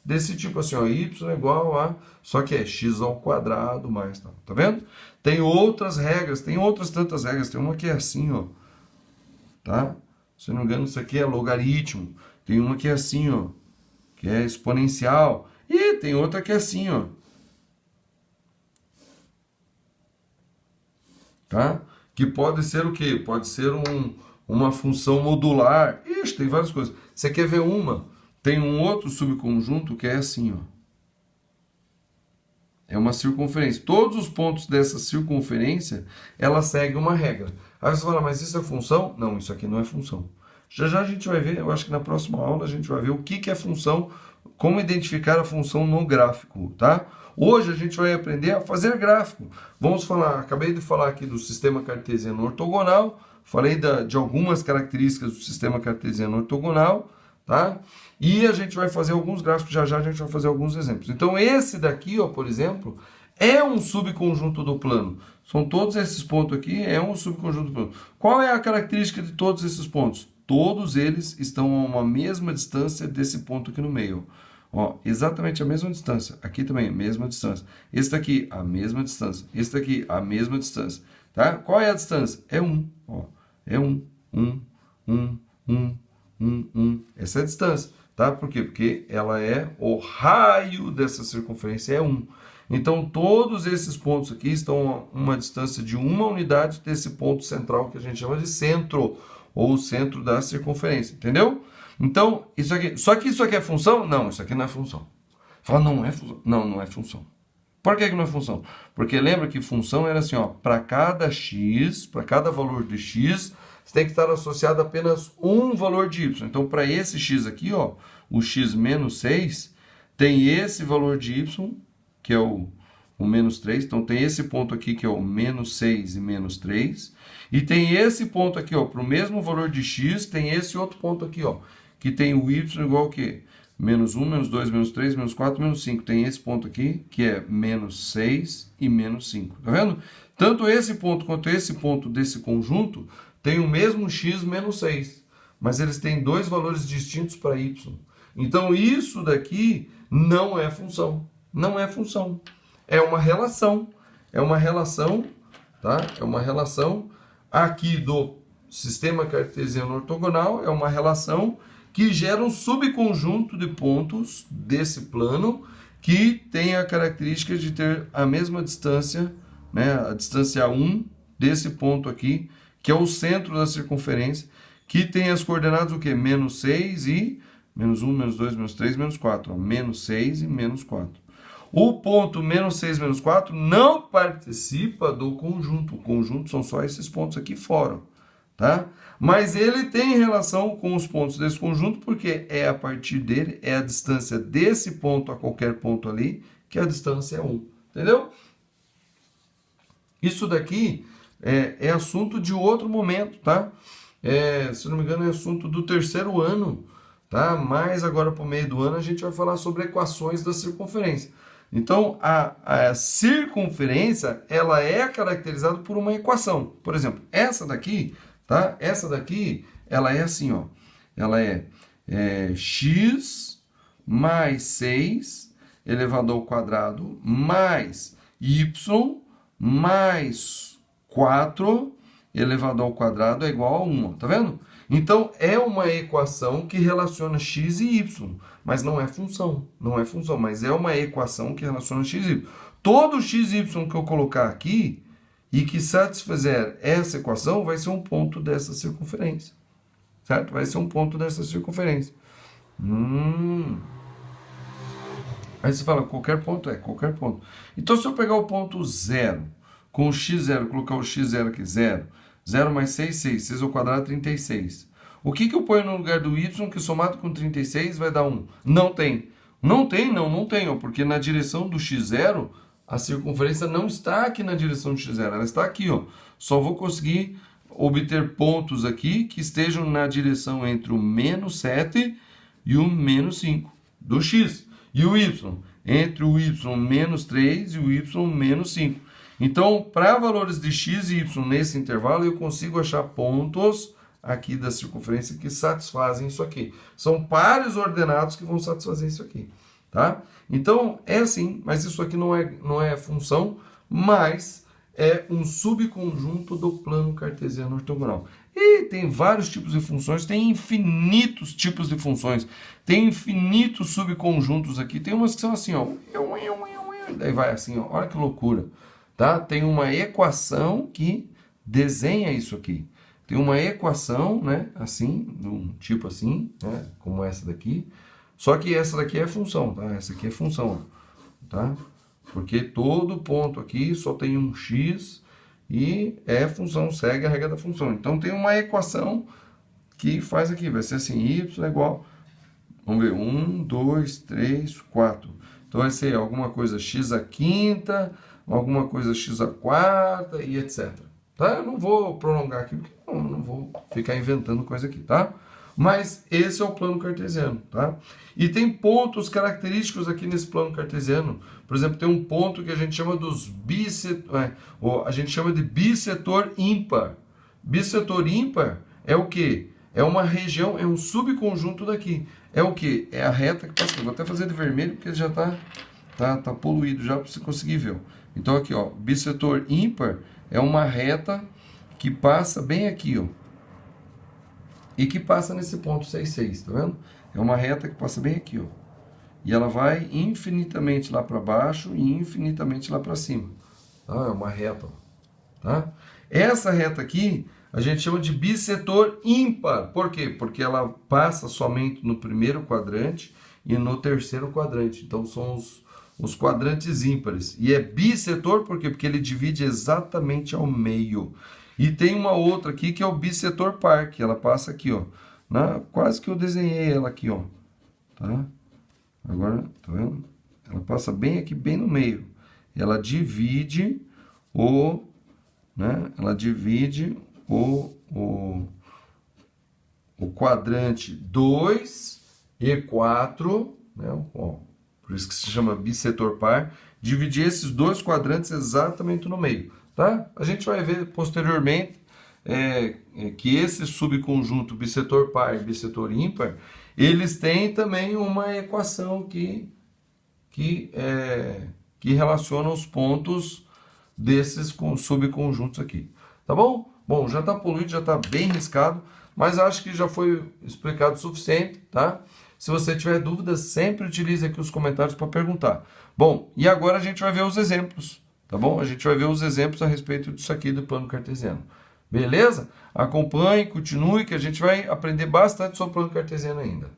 desse tipo assim, ó, y é igual a, só que é x ao quadrado mais tal, tá vendo? Tem outras regras, tem outras tantas regras, tem uma que é assim, ó, tá? Se não me engano, isso aqui é logaritmo, tem uma que é assim, ó, que é exponencial, e tem outra que é assim, ó, tá? Que pode ser o quê? Pode ser uma função modular, ixi, tem várias coisas. Você quer ver uma? Tem um outro subconjunto que é assim, ó. É uma circunferência. Todos os pontos dessa circunferência, ela segue uma regra. Aí você fala, mas isso é função? Não, isso aqui não é função. Já já a gente vai ver, eu acho que na próxima aula a gente vai ver o que é função, como identificar a função no gráfico, tá? Hoje a gente vai aprender a fazer gráfico. Vamos falar, acabei de falar aqui do sistema cartesiano ortogonal, falei de algumas características do sistema cartesiano ortogonal, tá? E a gente vai fazer alguns gráficos, já já a gente vai fazer alguns exemplos. Então esse daqui, ó, por exemplo, é um subconjunto do plano. São todos esses pontos aqui, é um subconjunto do plano. Qual é a característica de todos esses pontos? Todos eles estão a uma mesma distância desse ponto aqui no meio. Ó, exatamente a mesma distância. Aqui também a mesma distância. Esse daqui, a mesma distância. Esse daqui, a mesma distância. Tá? Qual é a distância? É 1. Ó, é 1, 1, 1, 1, 1, 1. Essa é a distância. Tá? Por quê? Porque ela é o raio dessa circunferência, é 1. Então, todos esses pontos aqui estão a uma distância de uma unidade desse ponto central que a gente chama de centro, ou centro da circunferência, entendeu? Então, isso aqui, só que isso aqui é função? Não, isso aqui não é função. Fala, não é função. Não, não é função. Por que não é função? Porque lembra que função era assim, ó, para cada x, para cada valor de x, você tem que estar associado a apenas um valor de y. Então, para esse x aqui, ó, o x menos 6, tem esse valor de y, que é o o menos 3. Então, tem esse ponto aqui que é o menos 6 e menos 3. E tem esse ponto aqui, ó, para o mesmo valor de x, tem esse outro ponto aqui, ó, que tem o y igual a quê? Menos 1, menos 2, menos 3, menos 4, menos 5. Tem esse ponto aqui, que é menos 6 e menos 5. Tá vendo? Tanto esse ponto quanto esse ponto desse conjunto tem o mesmo x menos 6. Mas eles têm dois valores distintos para y. Então, isso daqui não é função. Não é função. É uma relação. É uma relação, tá? É uma relação aqui do sistema cartesiano ortogonal. É uma relação que gera um subconjunto de pontos desse plano que tem a característica de ter a mesma distância, né? A distância 1 desse ponto aqui, que é o centro da circunferência, que tem as coordenadas o quê? Menos 6 e menos 1, menos 2, menos 3, menos 4. Ó, menos 6 e menos 4. O ponto menos 6, menos 4 não participa do conjunto. O conjunto são só esses pontos aqui fora, tá? Mas ele tem relação com os pontos desse conjunto, porque é a partir dele, é a distância desse ponto a qualquer ponto ali, que a distância é 1. Entendeu? Isso daqui é assunto de outro momento, tá? Se não me engano, é assunto do terceiro ano, tá? Mas agora, para o meio do ano, a gente vai falar sobre equações da circunferência. Então, a circunferência, ela é caracterizada por uma equação. Por exemplo, essa daqui, tá? Essa daqui, ela é assim, ó. Ela é x mais 6 elevado ao quadrado mais y mais 4 elevado ao quadrado é igual a 1, tá vendo? Então, é uma equação que relaciona x e y, mas não é função. Não é função, mas é uma equação que relaciona x e y. Todo x e y que eu colocar aqui e que satisfizer essa equação vai ser um ponto dessa circunferência. Certo? Vai ser um ponto dessa circunferência. Aí você fala, qualquer ponto? Qualquer ponto. Então, se eu pegar o ponto 0, com o x0, colocar o x0 aqui, 0. 0 mais 6, 6. 6 ao quadrado, 36. O que eu ponho no lugar do y, que somado com 36 vai dar 1? Não tem. Não tem, não tem, ó, porque na direção do x0, a circunferência não está aqui na direção do x0, ela está aqui, ó. Só vou conseguir obter pontos aqui que estejam na direção entre o menos 7 e o menos 5 do x. E o y? Entre o y menos 3 e o y menos 5. Então, para valores de x e y nesse intervalo, eu consigo achar pontos aqui da circunferência que satisfazem isso aqui. São pares ordenados que vão satisfazer isso aqui, tá? Então, é assim, mas isso aqui não é função, mas é um subconjunto do plano cartesiano ortogonal. E tem vários tipos de funções, tem infinitos tipos de funções, tem infinitos subconjuntos aqui, tem umas que são assim, ó, daí vai assim, ó, olha que loucura. Tá? Tem uma equação que desenha isso aqui. Tem uma equação, né, assim, um tipo assim, né, como essa daqui. Só que essa daqui é função, tá? Essa aqui é função, tá? Porque todo ponto aqui só tem um x e é função, segue a regra da função. Então tem uma equação que faz aqui, vai ser assim, y é igual, vamos ver, 1, 2, 3, 4. Então vai ser alguma coisa x à quinta, alguma coisa x à quarta e etc. Tá? Eu não vou prolongar aqui, porque não vou ficar inventando coisa aqui, tá? Mas esse é o plano cartesiano, tá? E tem pontos característicos aqui nesse plano cartesiano. Por exemplo, tem um ponto que a gente chama dos a gente chama de bissetor ímpar. Bissetor ímpar é o quê? É uma região, é um subconjunto daqui. É o quê? É a reta que passa aqui. Vou até fazer de vermelho, porque já tá poluído já para você conseguir ver. Então aqui, ó, bissetor ímpar é uma reta que passa bem aqui, ó. E que passa nesse ponto 6, 6, tá vendo? É uma reta que passa bem aqui, ó. E ela vai infinitamente lá para baixo e infinitamente lá para cima. Tá? É uma reta, ó. Tá? Essa reta aqui a gente chama de bissetor ímpar. Por quê? Porque ela passa somente no primeiro quadrante e no terceiro quadrante. Então são os quadrantes ímpares. E é bissetor por quê? Porque ele divide exatamente ao meio. E tem uma outra aqui que é o bissetor par, que ela passa aqui, ó. Quase que eu desenhei ela aqui, ó. Tá? Agora, tá vendo? Ela passa bem aqui, bem no meio. ela divide o, né, ela divide o quadrante 2 e 4, né, ó, por isso que se chama bissetor par, dividir esses dois quadrantes exatamente no meio, tá? A gente vai ver posteriormente que esse subconjunto bissetor par e bissetor ímpar, eles têm também uma equação que relaciona os pontos desses subconjuntos aqui, tá bom? Bom, já está poluído, já está bem riscado, mas acho que já foi explicado o suficiente, tá? Se você tiver dúvidas, sempre utilize aqui os comentários para perguntar. Bom, e agora a gente vai ver os exemplos, tá bom? A gente vai ver os exemplos a respeito disso aqui do plano cartesiano. Beleza? Acompanhe, continue, que a gente vai aprender bastante sobre o plano cartesiano ainda.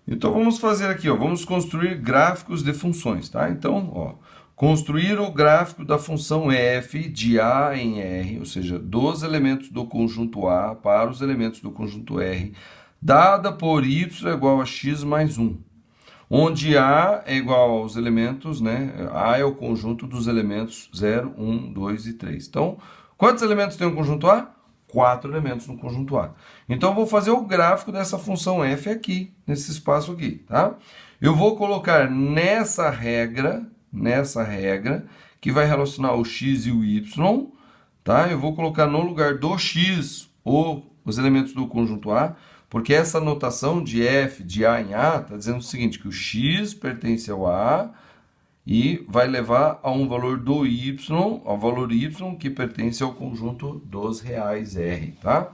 Então vamos fazer aqui, ó, vamos construir gráficos de funções, tá? Então, ó, construir o gráfico da função f de A em R, ou seja, dos elementos do conjunto A para os elementos do conjunto R, dada por y é igual a x mais 1, onde A é igual aos elementos, né? A é o conjunto dos elementos 0, 1, 2 e 3. Então, quantos elementos tem o conjunto A? 4 elementos no conjunto A. Então, eu vou fazer o gráfico dessa função f aqui, nesse espaço aqui, tá? Eu vou colocar nessa regra, que vai relacionar o x e o y, tá? Eu vou colocar no lugar do x os elementos do conjunto A, porque essa notação de f de A em A está dizendo o seguinte, que o x pertence ao A e vai levar a um valor do y, ao valor y que pertence ao conjunto dos reais R, tá?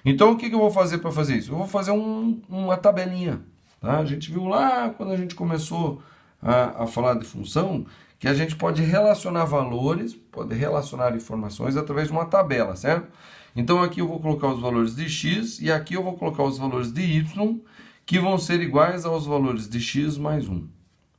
Então, o que eu vou fazer para fazer isso? Eu vou fazer uma tabelinha, tá? A gente viu lá, quando a gente começou a falar de função, que a gente pode relacionar valores, pode relacionar informações através de uma tabela, certo? Então, aqui eu vou colocar os valores de x e aqui eu vou colocar os valores de y, que vão ser iguais aos valores de x mais 1,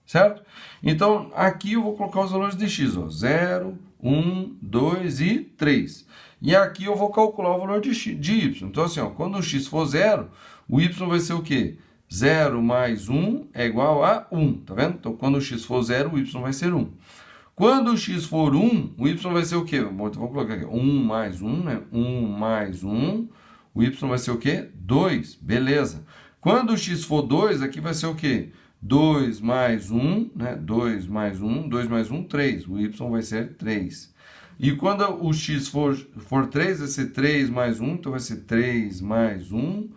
certo? Então, aqui eu vou colocar os valores de x, ó, 0, 1, 2 e 3. E aqui eu vou calcular o valor de y. Então, assim, ó, quando o x for 0, o y vai ser o quê? 0 mais 1 é igual a 1, tá vendo? Então, quando o x for 0, o y vai ser 1. Quando o x for 1, o y vai ser o quê? Bom, então, vou colocar aqui, 1 mais 1, né? 1 mais 1, o y vai ser o quê? 2, beleza. Quando o x for 2, aqui vai ser o quê? 2 mais 1, né? 2 mais 1, 2 mais 1, 3. O y vai ser 3. E quando o x for 3, vai ser 3 mais 1, então vai ser 3 mais 1.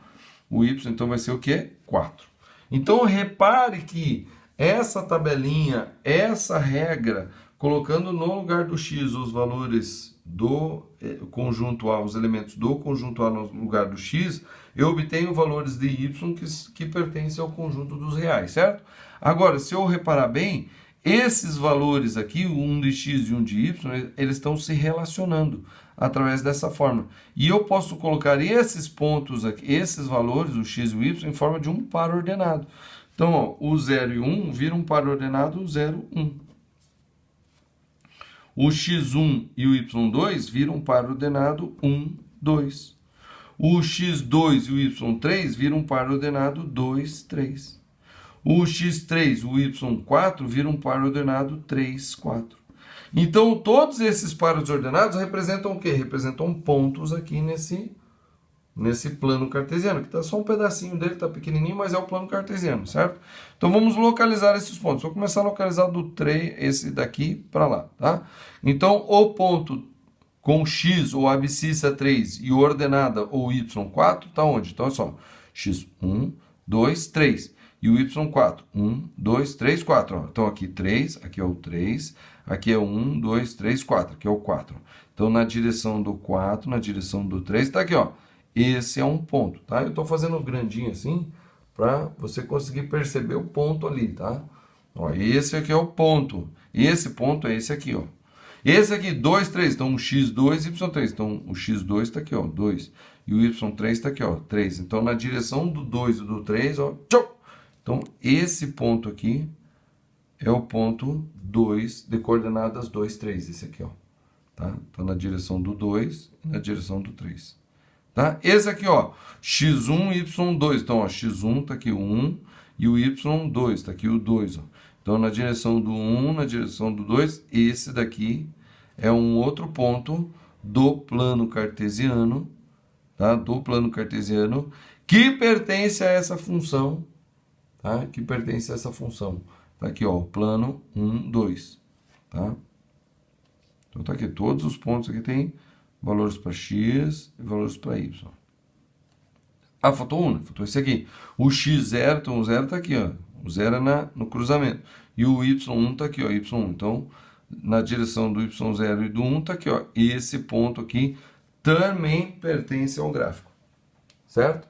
O y, então, vai ser o quê? 4. Então, repare que essa tabelinha, essa regra, colocando no lugar do x os valores do conjunto A, os elementos do conjunto A no lugar do x, eu obtenho valores de y que pertencem ao conjunto dos reais, certo? Agora, se eu reparar bem, esses valores aqui, um de x e um de y, eles estão se relacionando através dessa forma. E eu posso colocar esses pontos aqui, esses valores, o x e o y, em forma de um par ordenado. Então, ó, o 0 e 1 viram um par ordenado 0, 1. O x1 e o y2 viram um par ordenado 1, 2. O x2 e o y3 viram um par ordenado 2, 3. O x3 e o y4 viram um par ordenado 3, 4. Então, todos esses pares ordenados representam o quê? Representam pontos aqui nesse plano cartesiano, que está só um pedacinho dele, está pequenininho, mas é o plano cartesiano, certo? Então, vamos localizar esses pontos. Vou começar a localizar do 3, esse daqui para lá, tá? Então, o ponto com x ou abscissa 3 e ordenada ou y4 está onde? Então, é só x1, 2, 3. E o y4, 1, 2, 3, 4. Ó. Então, aqui 3, aqui é o 3, aqui é o 1, 2, 3, 4, aqui é o 4. Então, na direção do 4, na direção do 3, está aqui, ó. Esse é um ponto, tá? Eu estou fazendo grandinho assim, para você conseguir perceber o ponto ali, tá? Ó, esse aqui é o ponto. Esse ponto é esse aqui, ó. Esse aqui, 2, 3. Então, o x2 e y3. Então, o x2 está aqui, ó, 2. E o y3 está aqui, ó, 3. Então, na direção do 2 e do 3, ó, tchau! Então, esse ponto aqui é o ponto 2 de coordenadas 2, 3. Esse aqui, ó. Tá? Então, na direção do 2 e na direção do 3. Tá? Esse aqui, ó, x1 e y2. Então, ó, x1 está aqui o 1 e o y2 está aqui o 2. Ó. Então, na direção do 1, na direção do 2, esse daqui é um outro ponto do plano cartesiano, tá? Do plano cartesiano, que pertence a essa função, tá? Que pertence a essa função. Tá aqui, ó, plano 1, 2, tá? Então, tá aqui, todos os pontos aqui tem valores para x e valores para y. Ah, faltou um, né? Faltou esse aqui. O x0, então o 0 tá aqui, ó. O 0 é no cruzamento. E o y1 tá aqui, ó, y1. Então, na direção do y0 e do 1 tá aqui, ó. Esse ponto aqui também pertence ao gráfico. Certo?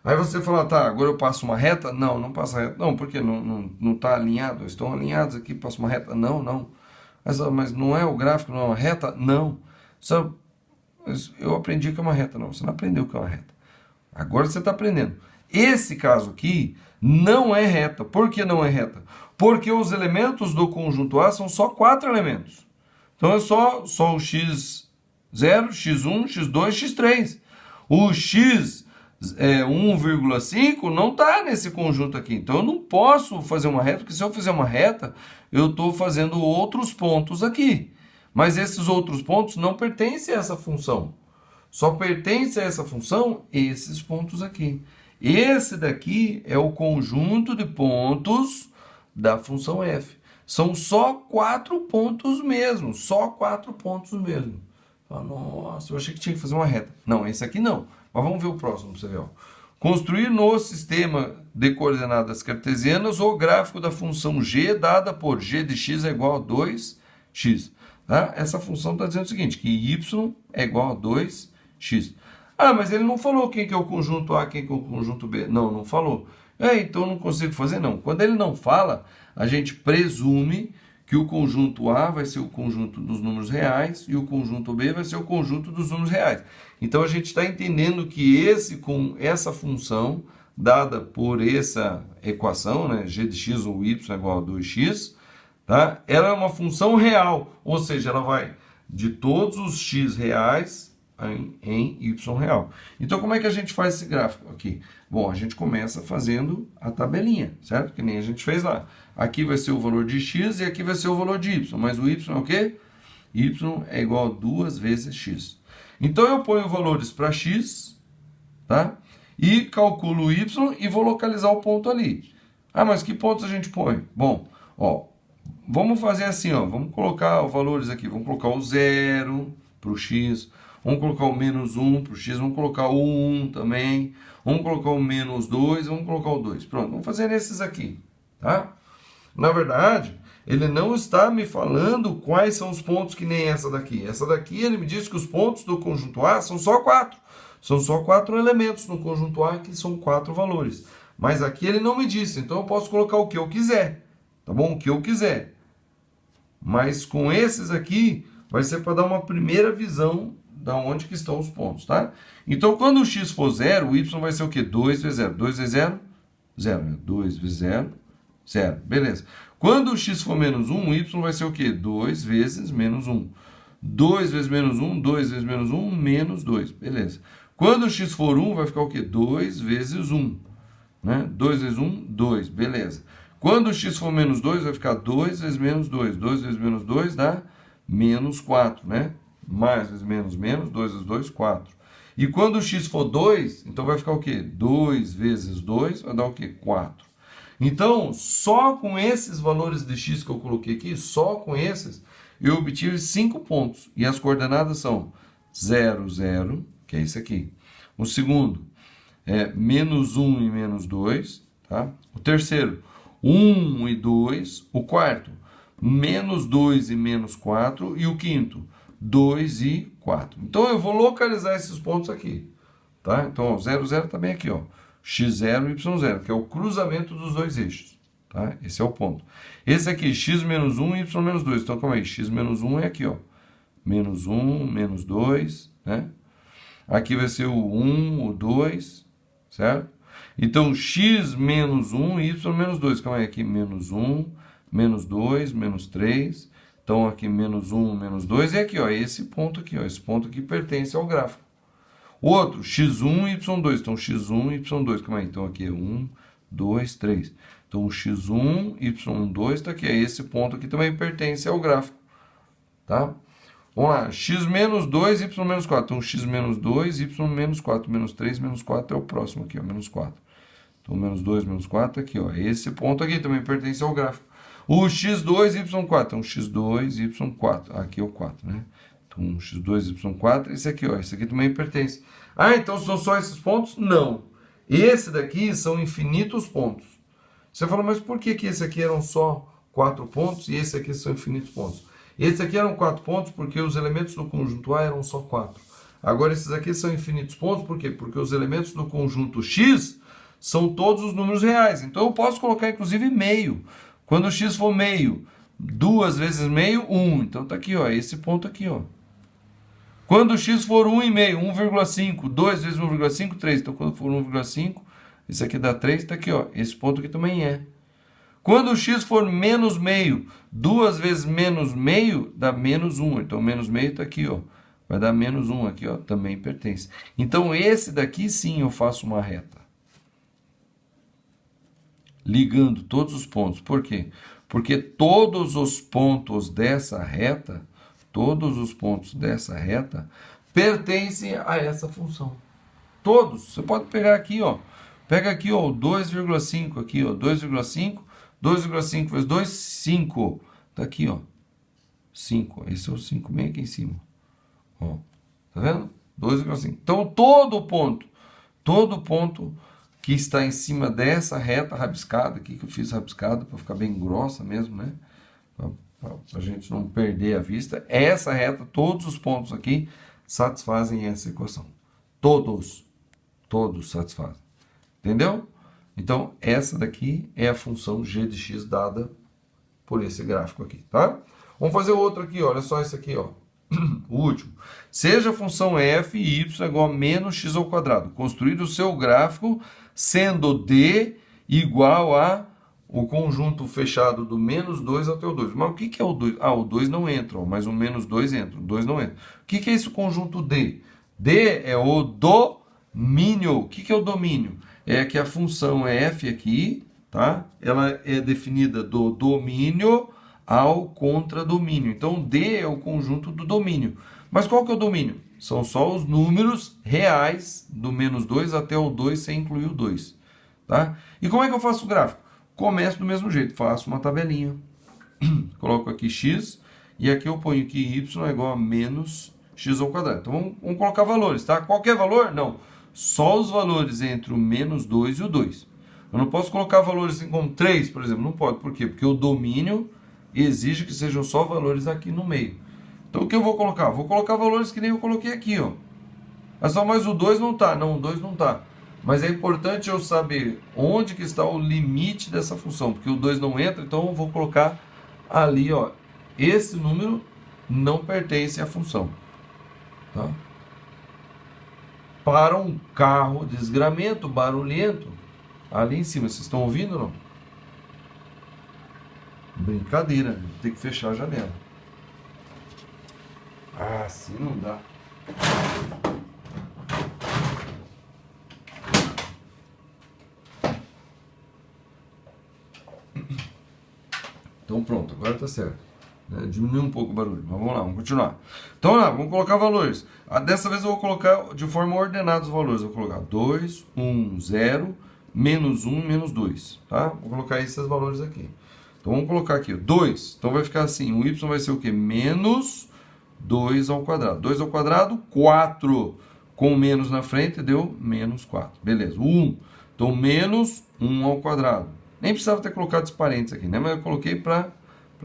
Aí você fala, tá, agora eu passo uma reta? Não, não passa reta. Não, porque não tá alinhado. Estão alinhados aqui, passo uma reta? Não, não. Mas não é o gráfico, não é uma reta? Não. Só, eu aprendi que é uma reta. Não, você não aprendeu que é uma reta. Agora você está aprendendo. Esse caso aqui não é reta. Por que não é reta? Porque os elementos do conjunto A são só 4 elementos. Então é só o x0, x1, x2, x3. O x 1,5 não está nesse conjunto aqui. Então eu não posso fazer uma reta, porque se eu fizer uma reta, eu estou fazendo outros pontos aqui. Mas esses outros pontos não pertencem a essa função. Só pertence a essa função esses pontos aqui. Esse daqui é o conjunto de pontos da função f. São só 4 pontos mesmo. Só 4 pontos mesmo. Nossa, eu achei que tinha que fazer uma reta. Não, esse aqui não. Mas vamos ver o próximo para você ver. Ó. Construir no sistema de coordenadas cartesianas o gráfico da função g dada por g de x é igual a 2x. Tá? Essa função está dizendo o seguinte, que y é igual a 2x. Ah, mas ele não falou quem que é o conjunto A, quem que é o conjunto B. Não, não falou. Então eu não consigo fazer, não. Quando ele não fala, a gente presume que o conjunto A vai ser o conjunto dos números reais e o conjunto B vai ser o conjunto dos números reais. Então a gente está entendendo que essa função, dada por essa equação, né, g de x ou y é igual a 2x, tá? Ela é uma função real, ou seja, ela vai de todos os x reais em y real. Então, como é que a gente faz esse gráfico aqui? Bom, a gente começa fazendo a tabelinha, certo? Que nem a gente fez lá. Aqui vai ser o valor de x e aqui vai ser o valor de y. Mas o y é o quê? Y é igual a 2 vezes x. Então, eu ponho valores para x, tá? E calculo o y e vou localizar o ponto ali. Ah, mas que pontos a gente põe? Bom, ó, vamos fazer assim, ó. Vamos colocar os valores aqui. Vamos colocar o 0 para o x. Vamos colocar o menos 1 para o x, vamos colocar o 1 também, vamos colocar o menos 2, vamos colocar o 2. Pronto, vamos fazer esses aqui, tá? Na verdade, ele não está me falando quais são os pontos que nem essa daqui. Essa daqui ele me diz que os pontos do conjunto A são só 4. São só 4 elementos no conjunto A, que são 4 valores. Mas aqui ele não me disse, então eu posso colocar o que eu quiser, tá bom? O que eu quiser. Mas com esses aqui, vai ser para dar uma primeira visão da onde que estão os pontos, tá? Então, quando o x for 0, o y vai ser o quê? 2 vezes 0. 2 vezes 0? 0. 2 vezes 0? 0. Beleza. Quando o x for menos 1, o y vai ser o quê? 2 vezes menos 1. 2 vezes menos 1, 2 vezes menos 1, menos 2. Beleza. Quando o x for 1, vai ficar o quê? 2 vezes 1. Né? 2 vezes 1, 2. Beleza. Quando o x for menos 2, vai ficar 2 vezes menos 2. 2 vezes menos 2 dá menos 4, né? Mais vezes menos, menos, 2 vezes 2, 4. E quando o x for 2, então vai ficar o quê? 2 vezes 2 vai dar o quê? 4. Então, só com esses valores de x que eu coloquei aqui, só com esses, eu obtive 5 pontos. E as coordenadas são 0, 0, que é esse aqui. O segundo é menos 1 e menos 2. Tá? O terceiro, 1 e 2. O quarto, menos 2 e menos 4. E o quinto, 2 e 4. Então, eu vou localizar esses pontos aqui. Tá? Então, ó, 0, 0 está bem aqui, ó. x0 e y0, que é o cruzamento dos dois eixos. Tá? Esse é o ponto. Esse aqui, x menos 1 e y menos 2. Então, calma aí, x menos 1 é aqui, ó. Menos 1, menos 2, né? Aqui vai ser o 1, o 2, certo? Então, x menos 1 e y menos 2. Calma aí, aqui, menos 1, menos 2, menos 3. Então, aqui, menos 1, menos 2. E aqui, ó, esse ponto aqui, ó. Esse ponto aqui pertence ao gráfico. O outro, x1 e y2. Então, x1 e y2. Calma aí. Então, aqui é 1, 2, 3. Então, x1, y2 está aqui. Esse ponto aqui também pertence ao gráfico. Tá? Vamos lá, x menos 2, y menos 4. Então, x menos 2, y menos 4. Menos 3, menos 4 é o próximo aqui, ó, menos 4. Então, menos 2, menos 4 aqui, ó. Esse ponto aqui também pertence ao gráfico. O x2, y4. Então, x2, y4. Aqui é o 4, né? Então, x2, y4. Esse aqui, ó. Esse aqui também pertence. Ah, então são só esses pontos? Não. Esse daqui são infinitos pontos. Você falou, mas por que esse aqui eram só 4 pontos e esse aqui são infinitos pontos? Esse aqui eram 4 pontos porque os elementos do conjunto A eram só 4. Agora, esses aqui são infinitos pontos, por quê? Porque os elementos do conjunto X são todos os números reais. Então, eu posso colocar, inclusive, meio. Quando o X for meio, 2 vezes meio, 1. Então, tá aqui, ó, esse ponto aqui, ó. Quando o X for 1,5, 1,5, 2 vezes 1,5, 3. Então, quando for 1,5, esse aqui dá 3, tá aqui, ó. Esse ponto aqui também é. Quando o x for menos meio, 2 vezes menos meio dá menos 1. Então, menos meio está aqui, ó. Vai dar menos 1 aqui, ó. Também pertence. Então, esse daqui sim eu faço uma reta. Ligando todos os pontos. Por quê? Porque todos os pontos dessa reta, pertencem a essa função. Todos. Você pode pegar aqui, ó. Pega aqui, ó, o 2,5 aqui, ó. 2,5. 2,5 vezes 2, 5. Tá aqui, ó. 5. Esse é o 5 bem aqui em cima. Ó. Tá vendo? 2,5. Então, todo ponto que está em cima dessa reta rabiscada aqui, que eu fiz rabiscada para ficar bem grossa mesmo, né? Para a gente não perder a vista. Essa reta, todos os pontos aqui satisfazem essa equação. Todos satisfazem. Entendeu? Então, essa daqui é a função g de x dada por esse gráfico aqui, tá? Vamos fazer outro aqui, olha só esse aqui, ó. O último. Seja a função f e y igual a menos x ao quadrado. Construir o seu gráfico sendo d igual a o conjunto fechado do menos 2 até o 2. Mas o que é o 2? Ah, o 2 não entra, ó, mas o menos 2 entra. O 2 não entra. O que é esse conjunto d? D é o domínio. O que é o domínio? É que a função f aqui, tá? Ela é definida do domínio ao contradomínio. Então, D é o conjunto do domínio. Mas qual que é o domínio? São só os números reais do menos 2 até o 2 sem incluir o 2. Tá? E como é que eu faço o gráfico? Começo do mesmo jeito, faço uma tabelinha. Coloco aqui x e aqui eu ponho que y é igual a menos x ao quadrado. Então, vamos colocar valores, tá? Qualquer valor? Não. Só os valores entre o menos 2 e o 2. Eu não posso colocar valores assim como 3, por exemplo. Não pode. Por quê? Porque o domínio exige que sejam só valores aqui no meio. Então, o que eu vou colocar? Vou colocar valores que nem eu coloquei aqui, ó. Mas o 2 não está. Não, o 2 não está. Mas é importante eu saber onde que está o limite dessa função. Porque o 2 não entra, então eu vou colocar ali, ó. Esse número não pertence à função. Tá? Para um carro desgramento, barulhento, ali em cima. Vocês estão ouvindo ou não? Brincadeira, tem que fechar a janela. Ah, assim não dá. Então pronto, agora tá certo. Diminuiu um pouco o barulho, mas vamos lá, vamos continuar. Então vamos colocar valores. Dessa vez eu vou colocar de forma ordenada os valores. Eu vou colocar 2, 1, 0, menos 1, menos 2. Tá? Vou colocar esses valores aqui. Então vamos colocar aqui 2. Então vai ficar assim, o y vai ser o quê? Menos 2 ao quadrado. 2 ao quadrado, 4. Com menos na frente deu menos 4. Beleza, 1. Então menos 1 ao quadrado. Nem precisava ter colocado os parênteses aqui, né? Mas eu coloquei para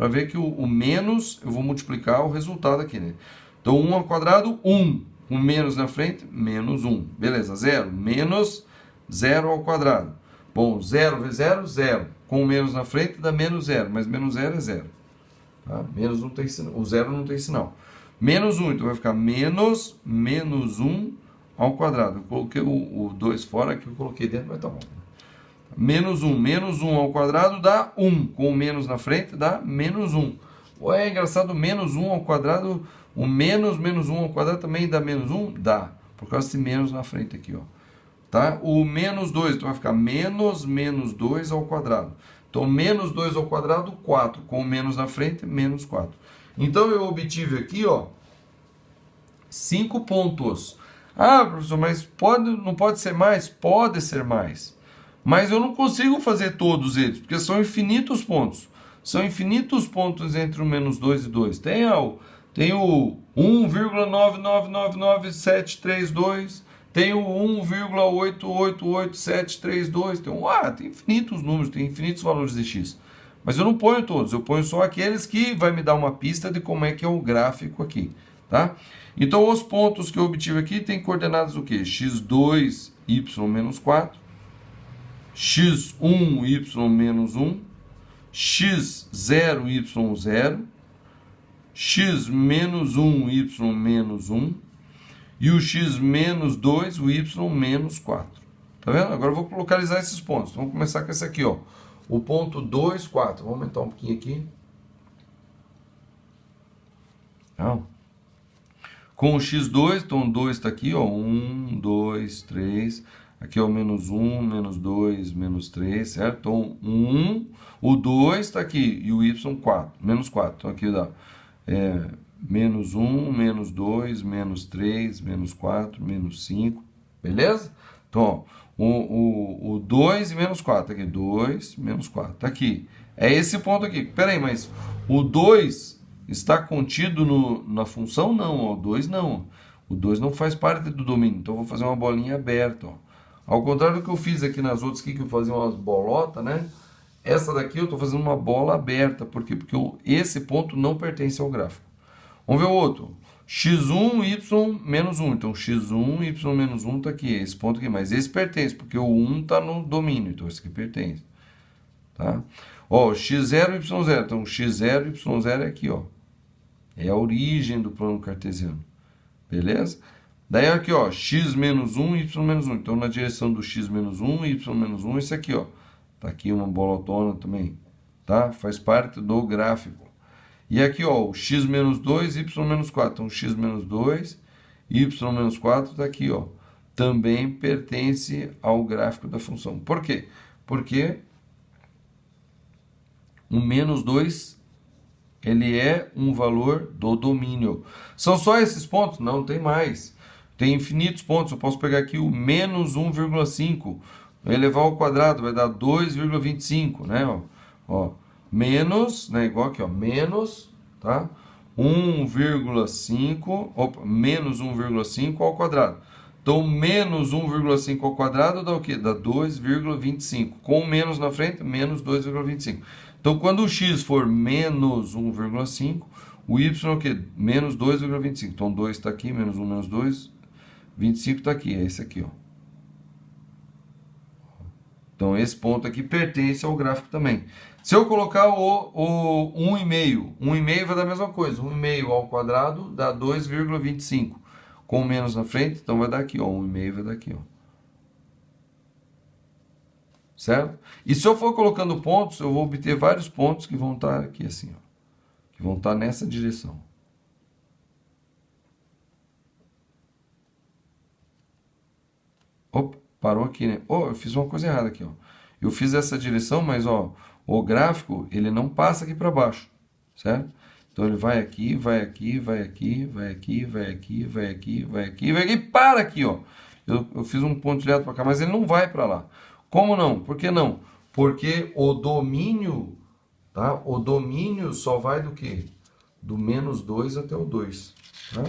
ver que o menos, eu vou multiplicar o resultado aqui, né? Então 1 ao quadrado, 1. Com menos na frente, menos 1. Beleza, 0. Menos 0 ao quadrado. Bom, 0 vezes 0, 0. Com menos na frente dá menos 0, mas menos 0 é 0. Tá? Menos não tem sinal. O 0 não tem sinal. Menos 1, então vai ficar menos 1 ao quadrado. Eu coloquei o 2 fora, aqui eu coloquei dentro, mas tá bom. Menos 1 ao quadrado dá 1. Com menos na frente dá menos 1. É engraçado, menos 1 ao quadrado, o menos 1 ao quadrado também dá menos 1? Dá, por causa desse menos na frente aqui, ó. tá? O menos 2, então vai ficar menos 2 ao quadrado. Então, menos 2 ao quadrado, 4. Com o menos na frente, menos 4. Então, eu obtive aqui, ó, 5 pontos. Ah, professor, mas não pode ser mais? Pode ser mais. Mas eu não consigo fazer todos eles, porque são infinitos pontos. São infinitos pontos entre o menos 2 e 2. Tem o 1,9999732, tem o 1,888732, tem infinitos números, tem infinitos valores de x. Mas eu não ponho todos, eu ponho só aqueles que vai me dar uma pista de como é que é o gráfico aqui, tá? Então, os pontos que eu obtive aqui tem coordenadas o quê? x2, y menos 4, x1, y menos 1, x0, y0, x menos 1, y menos 1, e o x menos 2, o y menos 4. Tá vendo? Agora eu vou localizar esses pontos. Vamos começar com esse aqui, ó. O ponto 2, 4. Vou aumentar um pouquinho aqui. Não. Com o x2, então 2 está aqui, ó. 1, 2, 3. Aqui é o menos 1, menos 2, menos 3, certo? Então, 1, o 2 está aqui, e o y 4, menos 4. Então, aqui dá menos 1, menos 2, menos 3, menos 4, menos 5, beleza? Então, ó, o 2 e menos 4, aqui, 2, menos 4, tá aqui. É esse ponto aqui. Pera aí, mas o 2 está contido na função? Não, ó, o 2 não. O 2 não faz parte do domínio, então eu vou fazer uma bolinha aberta, ó. Ao contrário do que eu fiz aqui nas outras, que eu fazia umas bolotas, né? Essa daqui eu estou fazendo uma bola aberta. Por quê? Porque esse ponto não pertence ao gráfico. Vamos ver o outro. x1, y menos 1. Então, x1, y menos 1 está aqui. Esse ponto aqui. Mas esse pertence, porque o 1 está no domínio. Então, esse aqui pertence. Tá? Ó, x0, y0. Então, x0, y0 é aqui, ó. É a origem do plano cartesiano. Beleza? Daí aqui, ó, x menos 1, y menos 1. Então, na direção do x menos 1, y menos 1, esse aqui, ó. Tá aqui uma bolotona também, tá? Faz parte do gráfico. E aqui, ó, o x menos 2, y menos 4. Então, x menos 2, y menos 4 tá aqui, ó. Também pertence ao gráfico da função. Por quê? Porque o menos 2, ele é um valor do domínio. São só esses pontos? Não, tem mais. Tem infinitos pontos. Eu posso pegar aqui o menos 1,5. Elevar ao quadrado vai dar 2,25, né? Ó, menos, né? Igual aqui, ó. Menos, tá? 1,5, menos 1,5 ao quadrado. Então, menos 1,5 ao quadrado dá o quê? Dá 2,25. Com menos na frente, menos 2,25. Então, quando o x for menos 1,5, o y é o quê? Menos 2,25. Então, 2 está aqui, menos 1, menos 2, 25 está aqui, é esse aqui, ó. Então, esse ponto aqui pertence ao gráfico também. Se eu colocar o 1,5, 1,5 vai dar a mesma coisa. 1,5 ao quadrado dá 2,25. Com menos na frente, então vai dar aqui, ó. 1,5 vai dar aqui, ó. Certo? E se eu for colocando pontos, eu vou obter vários pontos que vão estar aqui assim, ó. Que vão estar nessa direção. Opa, parou aqui, né? Oh, eu fiz uma coisa errada aqui, ó. Eu fiz essa direção, mas, ó, o gráfico, ele não passa aqui para baixo, certo? Então, ele vai aqui, vai aqui, vai aqui, vai aqui, vai aqui, vai aqui, vai aqui, vai aqui, e para aqui, ó. Eu fiz um pontilhado para cá, mas ele não vai para lá. Como não? Por que não? Porque o domínio, tá? O domínio só vai do quê? Do menos 2 até o 2, tá?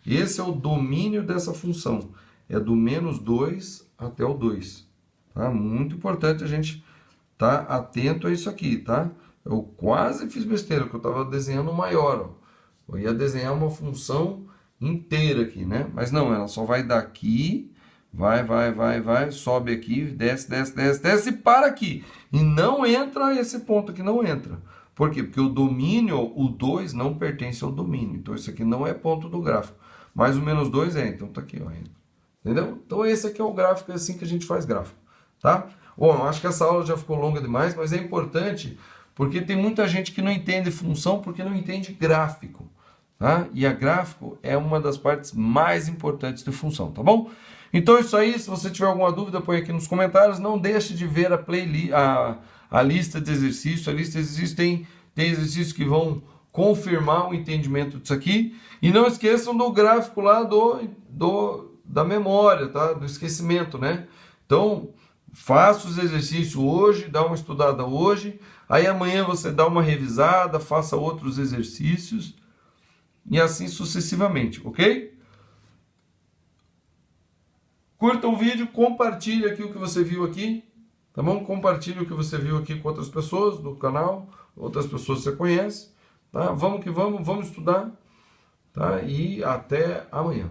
Esse é o domínio dessa função. É do menos 2 até o 2. Tá? Muito importante a gente estar atento a isso aqui, tá? Eu quase fiz besteira, porque eu estava desenhando maior, ó. Eu ia desenhar uma função inteira aqui, né? Mas não, ela só vai daqui, vai, sobe aqui, desce, desce, desce, desce e para aqui. E não entra esse ponto aqui, não entra. Por quê? Porque o domínio, o 2 não pertence ao domínio. Então, isso aqui não é ponto do gráfico. Mas o menos 2 é, então tá aqui, ó. Entendeu? Então esse aqui é o gráfico, é assim que a gente faz gráfico, tá? Bom, eu acho que essa aula já ficou longa demais, mas é importante porque tem muita gente que não entende função porque não entende gráfico, tá? E a gráfico é uma das partes mais importantes de função, tá bom? Então é isso aí, se você tiver alguma dúvida, põe aqui nos comentários. Não deixe de ver a playlist, a lista de exercícios. A lista de exercícios tem exercícios que vão confirmar o entendimento disso aqui. E não esqueçam do gráfico lá da memória, tá? Do esquecimento, né? Então, faça os exercícios hoje, dá uma estudada hoje. Aí amanhã você dá uma revisada, faça outros exercícios. E assim sucessivamente, ok? Curta o vídeo, compartilhe aqui o que você viu aqui, tá bom? Compartilhe o que você viu aqui com outras pessoas do canal, outras pessoas que você conhece, tá? Vamos que vamos estudar, tá? E até amanhã.